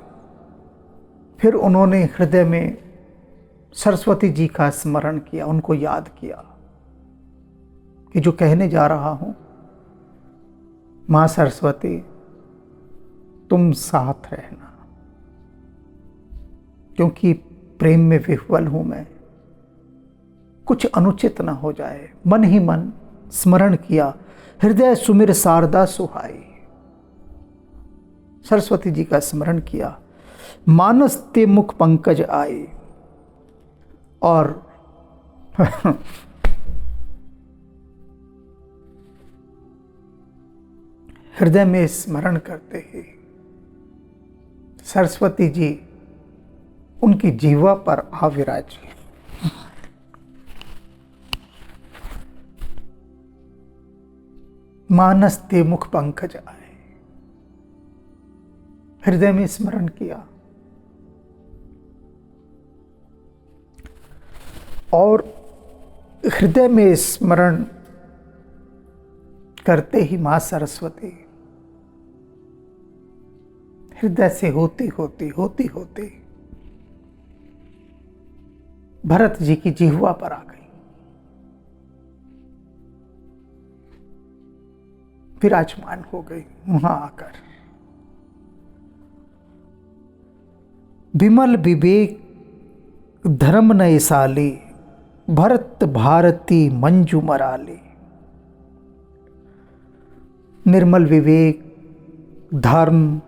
फिर उन्होंने हृदय में सरस्वती जी का स्मरण किया, उनको याद किया कि जो कहने जा रहा हूं, मां सरस्वती तुम साथ रहना, क्योंकि प्रेम में विह्वल हूं मैं, कुछ अनुचित ना हो जाए। मन ही मन स्मरण किया, हृदय सुमिर शारदा सुहाई, सरस्वती जी का स्मरण किया। मानस ते मुख पंकज आए, और हृदय में स्मरण करते ही सरस्वती जी उनकी जीवा पर आ विराजी। मानस ते मुख पंकज आए, हृदय में स्मरण किया, और हृदय में स्मरण करते ही मां सरस्वती हृदय से होती होती भरत जी की जिह्वा पर आ गई। विराजमान हो गई वहां आकर। विमल विवेक धर्म नय साले, भरत भारती मंजू मराले। निर्मल विवेक, धर्म,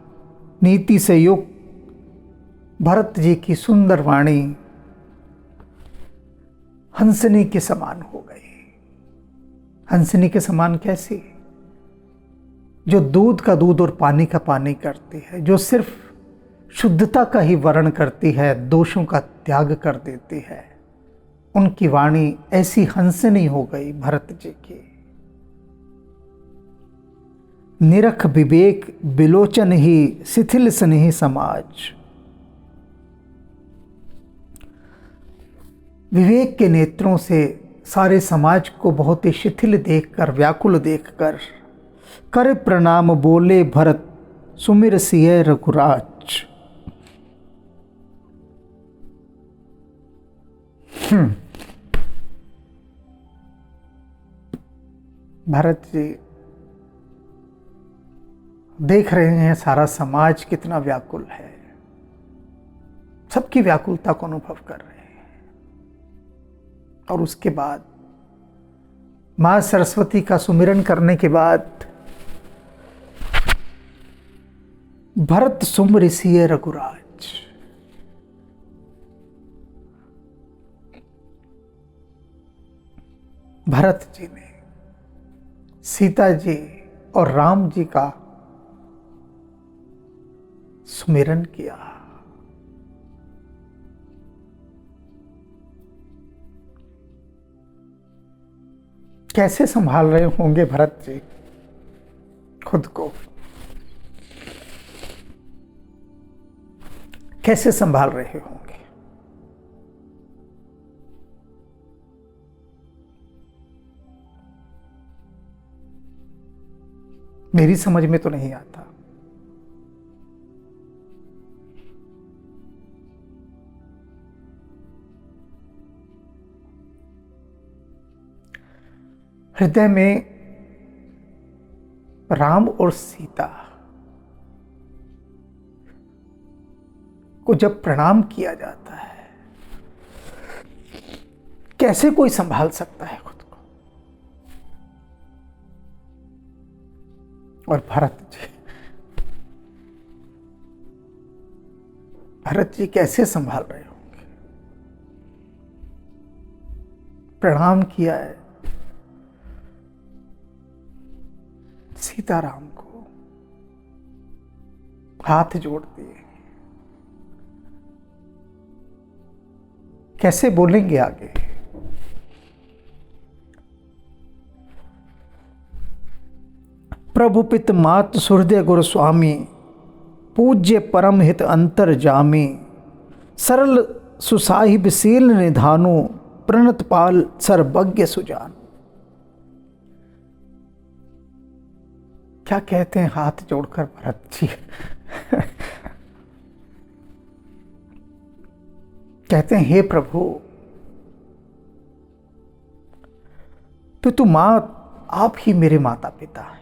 नीति से युक्त भरत जी की सुंदर वाणी हंसनी के समान हो गई। हंसनी के समान कैसी? जो दूध का दूध और पानी का पानी करती है, जो सिर्फ शुद्धता का ही वर्ण करती है, दोषों का त्याग कर देती है। उनकी वाणी ऐसी हंसनी हो गई भरत जी की। निरख विवेक बिलोचन ही, शिथिल स्नेही समाज। विवेक के नेत्रों से सारे समाज को बहुत ही शिथिल देखकर, व्याकुल देखकर कर प्रणाम बोले भरत, सुमिर सिय रघुराज। भरत जी देख रहे हैं सारा समाज कितना व्याकुल है, सबकी व्याकुलता को अनुभव कर रहे हैं। और उसके बाद मां सरस्वती का सुमिरन करने के बाद भरत सुमिर सिय रघुराज। भरत जी ने सीता जी और राम जी का सुमिरन किया। कैसे संभाल रहे होंगे भरत जी खुद को? कैसे संभाल रहे होंगे? मेरी समझ में तो नहीं आता। हृदय में राम और सीता को जब प्रणाम किया जाता है, कैसे कोई संभाल सकता है खुद को? और भरत जी कैसे संभाल रहे होंगे? प्रणाम किया है सीताराम को, हाथ जोड़ दिए। कैसे बोलेंगे आगे? प्रभु पित मात सुहृदय गुरु स्वामी, पूज्य परम हित अंतर जामी। सरल सुसाहिब सील निधानो, प्रणत पाल सर्वज्ञ सुजान। क्या कहते हैं हाथ जोड़कर भरत जी? कहते हैं, हे प्रभु, पितु मात आप ही मेरे माता पिता हैं।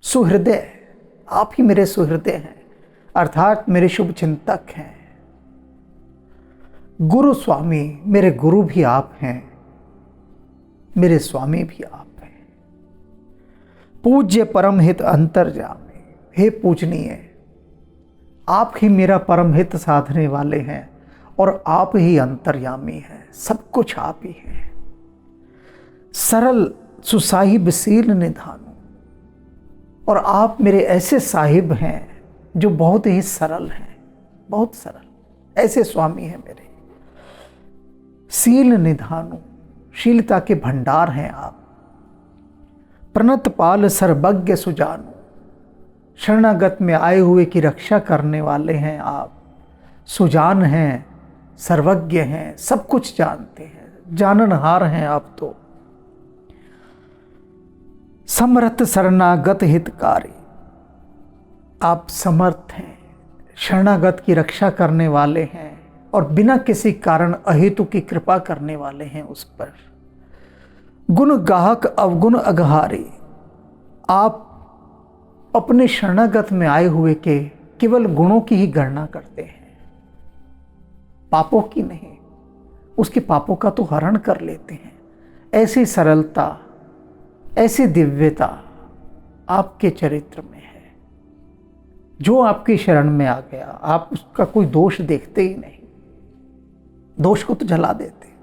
सुहृदय आप ही मेरे सुहृदय हैं, अर्थात मेरे शुभ चिंतक हैं। गुरु स्वामी मेरे गुरु भी आप हैं, मेरे स्वामी भी आप हैं। पूज्य परम हित अंतर्यामी, हे पूजनीय, आप ही मेरा परम हित साधने वाले हैं और आप ही अंतर्यामी हैं, सब कुछ आप ही हैं। सरल सुसाहिब सील निधानो, और आप मेरे ऐसे साहिब हैं जो बहुत ही सरल हैं, बहुत सरल, ऐसे स्वामी हैं मेरे। सील निधानो, शीलता के भंडार हैं आप। प्रणत पाल सर्वज्ञ सुजानो, शरणागत में आए हुए की रक्षा करने वाले हैं आप। सुजान हैं, सर्वज्ञ हैं, सब कुछ जानते हैं, जाननहार हैं आप तो। समर्थ शरणागत हितकारी, आप समर्थ हैं, शरणागत की रक्षा करने वाले हैं और बिना किसी कारण अहेतु की कृपा करने वाले हैं उस पर। गुण गाहक अवगुण अघहारी, आप अपने शरणागत में आए हुए के केवल गुणों की ही गणना करते हैं, पापों की नहीं। उसके पापों का तो हरण कर लेते हैं। ऐसी सरलता, ऐसी दिव्यता आपके चरित्र में है। जो आपकी शरण में आ गया, आप उसका कोई दोष देखते ही नहीं, दोष को तो जला देते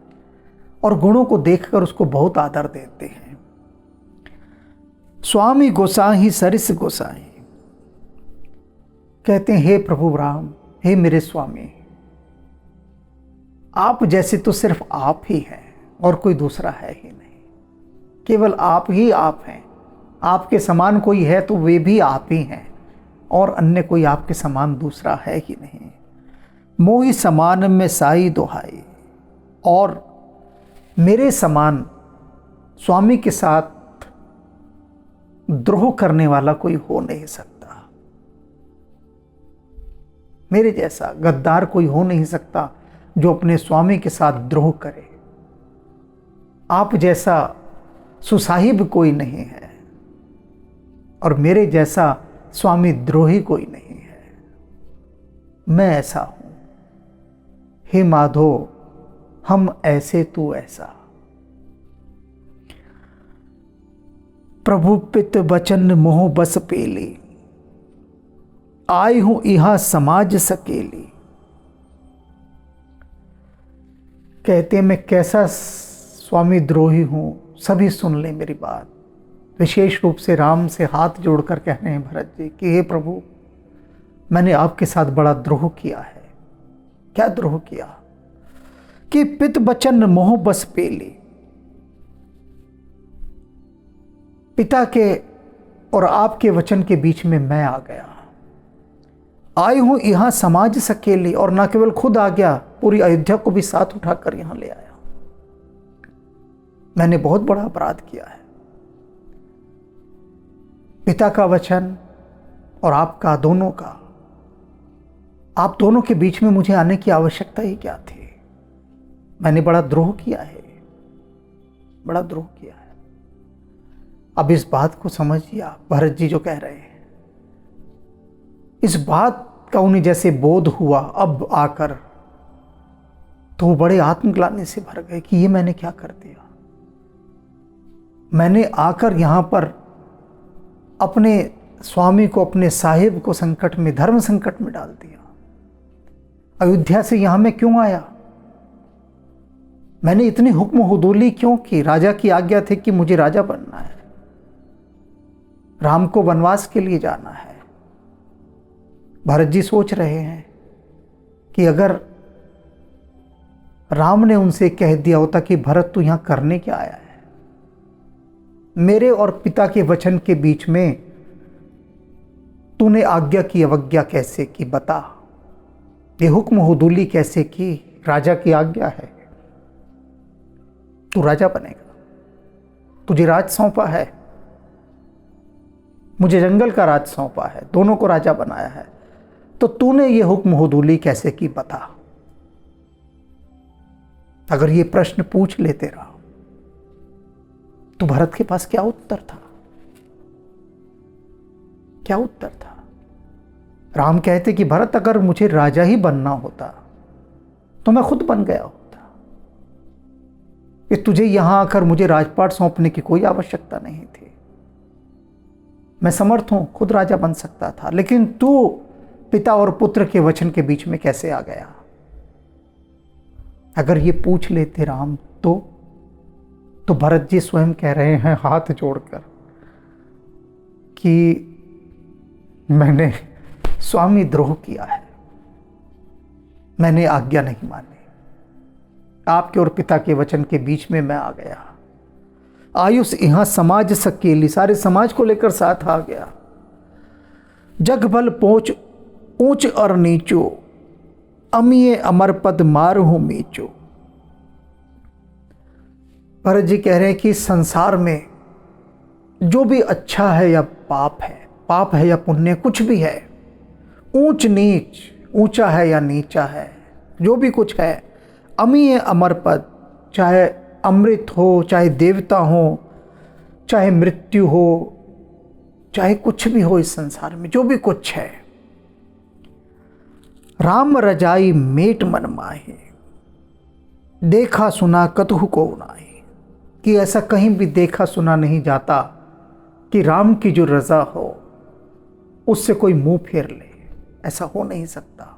और गुणों को देखकर उसको बहुत आदर देते हैं। स्वामी गोसाई सरिस गोसाई कहते हैं, हे प्रभु राम, हे मेरे स्वामी, आप जैसे तो सिर्फ आप ही हैं और कोई दूसरा है ही नहीं। केवल आप ही आप हैं। आपके समान कोई है तो वे भी आप ही हैं, और अन्य कोई आपके समान दूसरा है ही नहीं। मोहि समान में साई दोहाई, और मेरे समान स्वामी के साथ द्रोह करने वाला कोई हो नहीं सकता। मेरे जैसा गद्दार कोई हो नहीं सकता जो अपने स्वामी के साथ द्रोह करे। आप जैसा सुसाहिब कोई नहीं है, और मेरे जैसा स्वामी द्रोही कोई नहीं है। मैं ऐसा हूं, हे माधो, हम ऐसे तू ऐसा। प्रभु पित वचन मोह बस पेली, आई हूं इहा समाज सकेली। कहते मैं कैसा स्वामी द्रोही हूं, सभी सुन ले मेरी बात। विशेष रूप से राम से हाथ जोड़कर कह रहे हैं भरत जी कि हे प्रभु, मैंने आपके साथ बड़ा द्रोह किया है। क्या द्रोह किया? कि पित बचन मोह बस पेली, पिता के और आपके वचन के बीच में मैं आ गया। आई हूं यहां समाज सकेली, और न केवल खुद आ गया, पूरी अयोध्या को भी साथ उठाकर यहां ले आया। मैंने बहुत बड़ा अपराध किया है। पिता का वचन और आपका, दोनों का, आप दोनों के बीच में मुझे आने की आवश्यकता ही क्या थी? मैंने बड़ा द्रोह किया है, बड़ा द्रोह किया है। अब इस बात को समझिए आप, भरत जी जो कह रहे हैं, इस बात का उन्हें जैसे बोध हुआ अब आकर, तो वो बड़े आत्मग्लानि से भर गए कि ये मैंने क्या कर दिया। मैंने आकर यहां पर अपने स्वामी को, अपने साहिब को संकट में, धर्म संकट में डाल दिया। अयोध्या से यहां मैं क्यों आया? मैंने इतनी हुक्म हुदूली क्यों की? राजा की आज्ञा थी कि मुझे राजा बनना है, राम को वनवास के लिए जाना है। भरत जी सोच रहे हैं कि अगर राम ने उनसे कह दिया होता कि भरत तू यहां करने क्या आया है, मेरे और पिता के वचन के बीच में तूने आज्ञा की अवज्ञा कैसे की? बता, ये हुक्म हुदूली कैसे की? राजा की आज्ञा है, तू राजा बनेगा, तुझे राज सौंपा है, मुझे जंगल का राज सौंपा है, दोनों को राजा बनाया है, तो तूने ये हुक्म हुदूली कैसे की? बता। अगर ये प्रश्न पूछ लेते रहा तो भरत के पास क्या उत्तर था? क्या उत्तर था? राम कहते कि भरत, अगर मुझे राजा ही बनना होता तो मैं खुद बन गया होता, कि तुझे यहां आकर मुझे राजपाट सौंपने की कोई आवश्यकता नहीं थी। मैं समर्थ हूं, खुद राजा बन सकता था, लेकिन तू पिता और पुत्र के वचन के बीच में कैसे आ गया? अगर ये पूछ लेते राम तो भरत जी स्वयं कह रहे हैं हाथ जोड़कर कि मैंने स्वामी द्रोह किया है, मैंने आज्ञा नहीं मानी, आपके और पिता के वचन के बीच में मैं आ गया। आयुष यहां समाज सकेली, सारे समाज को लेकर साथ आ गया। जग भल पहुंच ऊंच और नीचो, अमीय अमर पद मारहूं मीचो। भरत जी कह रहे हैं कि संसार में जो भी अच्छा है या पाप है या पुण्य, कुछ भी है, ऊंच नीच, ऊंचा है या नीचा है, जो भी कुछ है, अमीय अमर पद, चाहे अमृत हो, चाहे देवता हो, चाहे मृत्यु हो, चाहे कुछ भी हो इस संसार में, जो भी कुछ है, राम रजाई मेट मन माहे, देखा सुना कतहु को नाहि। कि ऐसा कहीं भी देखा सुना नहीं जाता कि राम की जो रजा हो उससे कोई मुंह फेर ले, ऐसा हो नहीं सकता।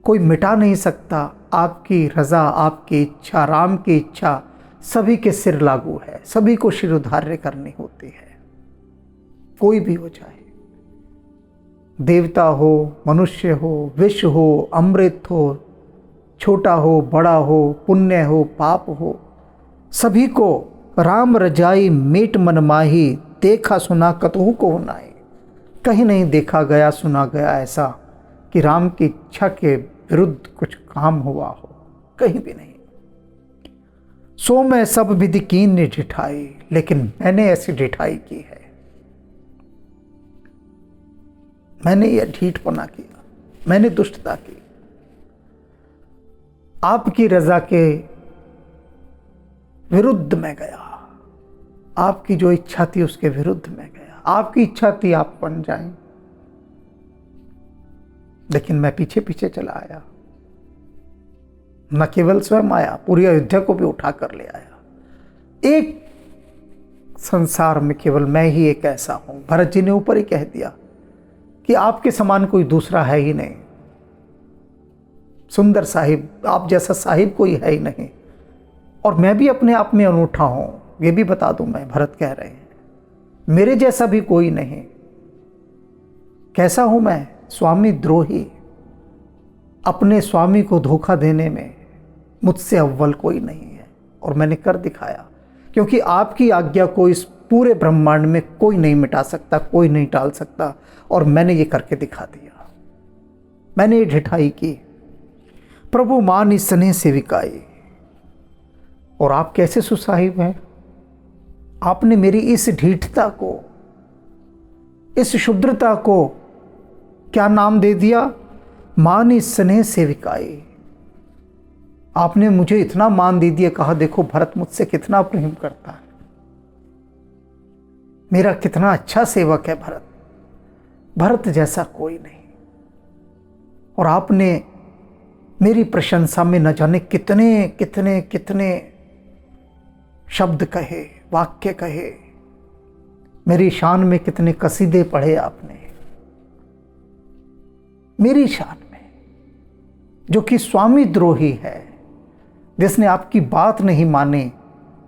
कोई मिटा नहीं सकता आपकी रजा, आपकी इच्छा, राम की इच्छा सभी के सिर लागू है, सभी को शिरोधार्य करनी होती है, कोई भी हो जाए, देवता हो, मनुष्य हो, विष हो, अमृत हो, छोटा हो, बड़ा हो, पुण्य हो, पाप हो, सभी को राम रजाई मेट मन माही, देखा सुना कतहु को नाहि। कहीं नहीं देखा गया सुना गया ऐसा कि राम की इच्छा के विरुद्ध कुछ काम हुआ हो, कहीं भी नहीं। सो मैं सब विधि कीन ने ढिठाई, लेकिन मैंने ऐसी ढिठाई की है, मैंने यह ढीठपना किया, मैंने दुष्टता की, आपकी रजा के विरुद्ध में गया, आपकी जो इच्छा थी उसके विरुद्ध में गया। आपकी इच्छा थी आप बन जाएं, लेकिन मैं पीछे पीछे चला आया। न केवल स्वयं आया, पूरी अयोध्या को भी उठा कर ले आया। एक संसार में केवल मैं ही एक ऐसा हूं। भरत जी ने ऊपर ही कह दिया कि आपके समान कोई दूसरा है ही नहीं। सुंदर साहिब, आप जैसा साहिब कोई है ही नहीं। और मैं भी अपने आप में अनूठा हूं, ये भी बता दूं मैं, भरत कह रहे हैं, मेरे जैसा भी कोई नहीं। कैसा हूं मैं? स्वामी द्रोही। अपने स्वामी को धोखा देने में मुझसे अव्वल कोई नहीं है, और मैंने कर दिखाया। क्योंकि आपकी आज्ञा को इस पूरे ब्रह्मांड में कोई नहीं मिटा सकता, कोई नहीं टाल सकता, और मैंने ये करके दिखा दिया। मैंने ये ढिठाई की। प्रभु मान इस स्नेह सेविकाई। और आप कैसे सुसाहिब हैं? आपने मेरी इस ढीठता को, इस शुद्रता को क्या नाम दे दिया? मान इस स्नेह सेविकाई। आपने मुझे इतना मान दे दिया, कहा देखो भरत मुझसे कितना प्रेम करता है, मेरा कितना अच्छा सेवक है भरत, भरत जैसा कोई नहीं। और आपने मेरी प्रशंसा में न जाने कितने कितने कितने शब्द कहे, वाक्य कहे, मेरी शान में कितने कसीदे पढ़े आपने, मेरी शान में, जो कि स्वामी द्रोही है, जिसने आपकी बात नहीं मानी,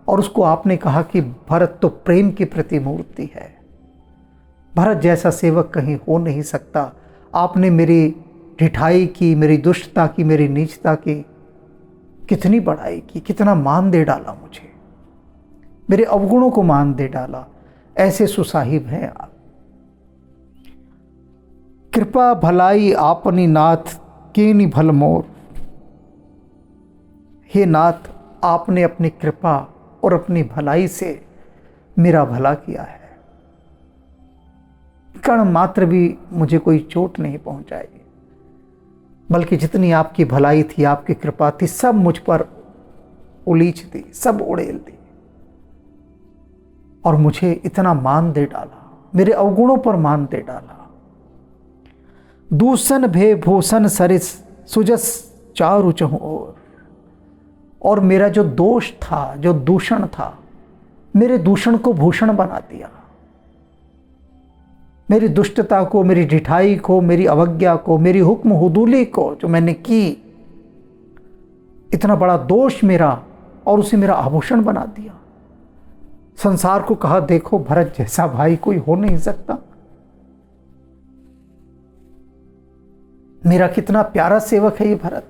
और उसको आपने कहा कि भरत तो प्रेम की प्रतिमूर्ति है, भरत जैसा सेवक कहीं हो नहीं सकता। आपने मेरी ढिठाई की, मेरी दुष्टता की, मेरी नीचता की कितनी बड़ाई की, कितना मान दे डाला मुझे, मेरे अवगुणों को मान दे डाला। ऐसे सुसाहिब हैं आप। कृपा भलाई आपनी नाथ कीनी भल मोर। हे नाथ, आपने अपनी कृपा और अपनी भलाई से मेरा भला किया है। कण मात्र भी मुझे कोई चोट नहीं पहुंचाई, बल्कि जितनी आपकी भलाई थी, आपकी कृपा थी, सब मुझ पर उलीच दी, सब उड़ेल दी, और मुझे इतना मान दे डाला, मेरे अवगुणों पर मान दे डाला। दूषण भे भूषण सरिस सुजस चारु चहु ओर। और मेरा जो दोष था, जो दूषण था, मेरे दूषण को भूषण बना दिया। मेरी दुष्टता को, मेरी ढिठाई को, मेरी अवज्ञा को, मेरी हुक्म हुदूली को जो मैंने की, इतना बड़ा दोष मेरा, और उसे मेरा आभूषण बना दिया। संसार को कहा देखो भरत जैसा भाई कोई हो नहीं सकता, मेरा कितना प्यारा सेवक है ये भरत।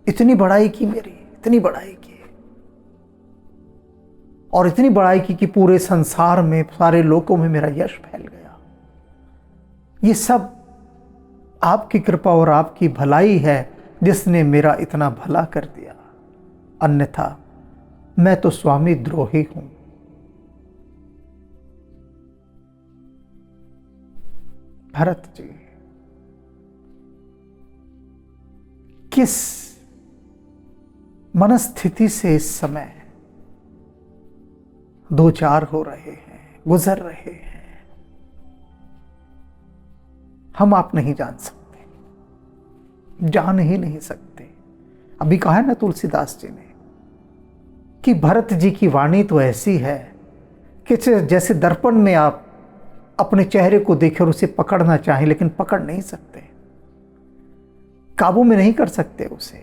इतनी बड़ाई की मेरी, इतनी बड़ाई की, और इतनी बड़ाई की कि पूरे संसार में, सारे लोकों में मेरा यश फैल गया। ये सब आपकी कृपा और आपकी भलाई है, जिसने मेरा इतना भला कर दिया। अन्यथा मैं तो स्वामी द्रोही हूं। भरत जी किस मनस्थिति से इस समय दो चार हो रहे हैं, गुजर रहे हैं, हम आप नहीं जान सकते। जान ही नहीं सकते। अभी कहा है ना तुलसीदास जी ने कि भरत जी की वाणी तो ऐसी है कि जैसे दर्पण में आप अपने चेहरे को देखें और उसे पकड़ना चाहें लेकिन पकड़ नहीं सकते, काबू में नहीं कर सकते, उसे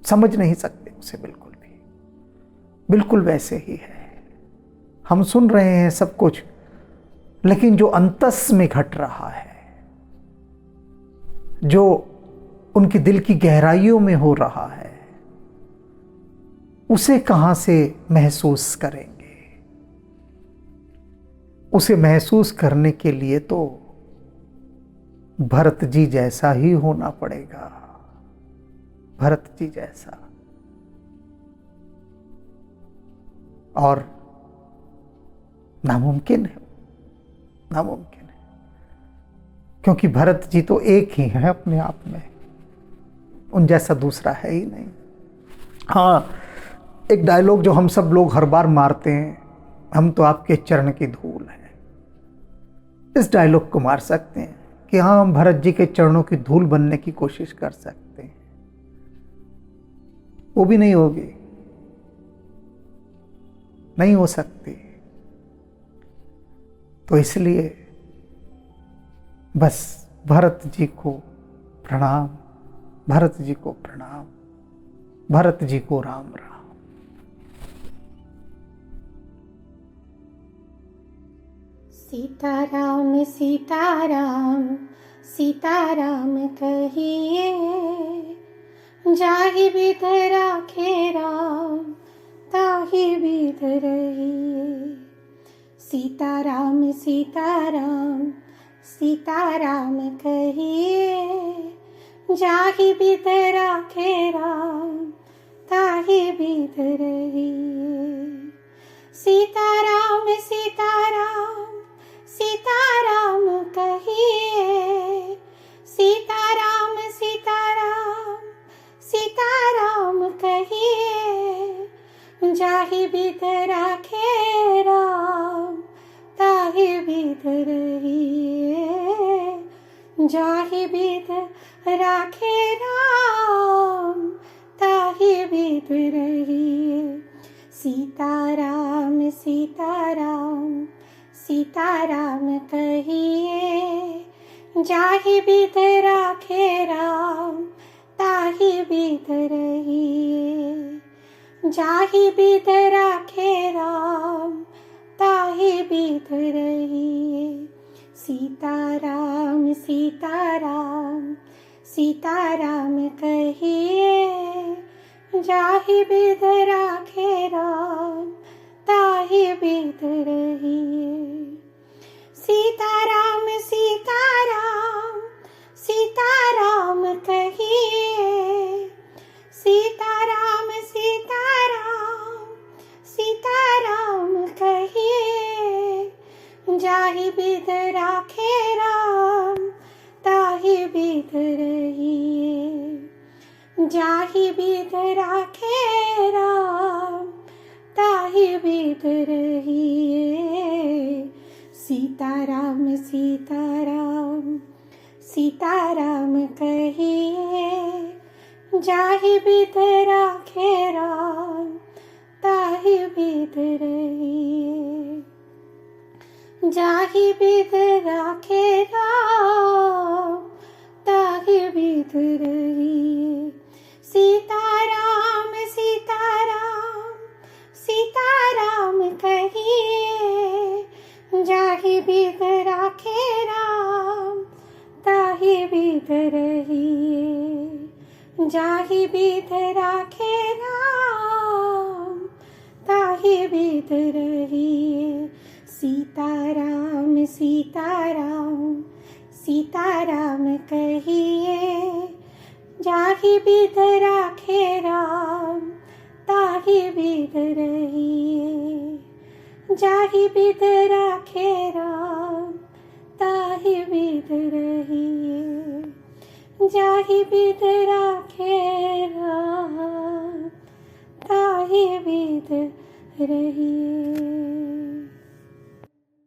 समझ नहीं सकते उसे बिल्कुल भी। बिल्कुल वैसे ही है। हम सुन रहे हैं सब कुछ, लेकिन जो अंतस में घट रहा है, जो उनके दिल की गहराइयों में हो रहा है, उसे कहां से महसूस करेंगे? उसे महसूस करने के लिए तो भरत जी जैसा ही होना पड़ेगा, भरत जी जैसा। और नामुमकिन है, नामुमकिन है, क्योंकि भरत जी तो एक ही है अपने आप में, उन जैसा दूसरा है ही नहीं। हाँ, एक डायलॉग जो हम सब लोग हर बार मारते हैं, हम तो आपके चरण की धूल हैं, इस डायलॉग को मार सकते हैं कि हाँ, हम भरत जी के चरणों की धूल बनने की कोशिश कर सकते हैं, वो भी नहीं होगी, नहीं हो सकती। तो इसलिए बस भरत जी को प्रणाम, भरत जी को प्रणाम, भरत जी को राम राम। सीताराम सीताराम सीताराम कहिए, जाहि विध राखे राम ताहि विध रहिए। सीताराम सीताराम सीताराम कहिए, जाहि विध राखे राम ताहि विध रहिए। सीताराम सीताराम सीताराम कहिए, सीताराम सीताराम सीताराम कहिए, जाहि विध राखे राम ताहि विध रहिए। जाहि विध राखे राम ताहि विध रहिए। सीताराम सीताराम सीताराम कहिए, जाहि विध राखे राम ताहि विध रहिए। जाहि विध राखे राम ताहि विध रहिए। सीताराम सीताराम सीताराम कहिए, जाहि विध राखे राम ताहि विध रहिए। सीताराम सीताराम सीताराम कहिए, सीताराम सीताराम सीताराम कहिए, जाहि विध राखे राम ताहि विध रहिए। जाहि विध राखे राम ताहि विध रहिए। सीताराम सीताराम सीताराम कहिए, जाहि विध राखे राम ताहि विध रहिए। जाहि विध राखे राम ताहि विध रहिए। सीताराम सीताराम सीताराम कहिए, जाहि विध राखे राम ताहि विध रहिए। जाहि विध राखे राम ताहि विध रहिए। सीताराम सीताराम सीताराम कहिए, जाहि विध राखे राम ताहि विध रहिए। जाहि विध राखे राम ताहि विध रहिए। जाहि विध राखे राम ताहि विध रहिए।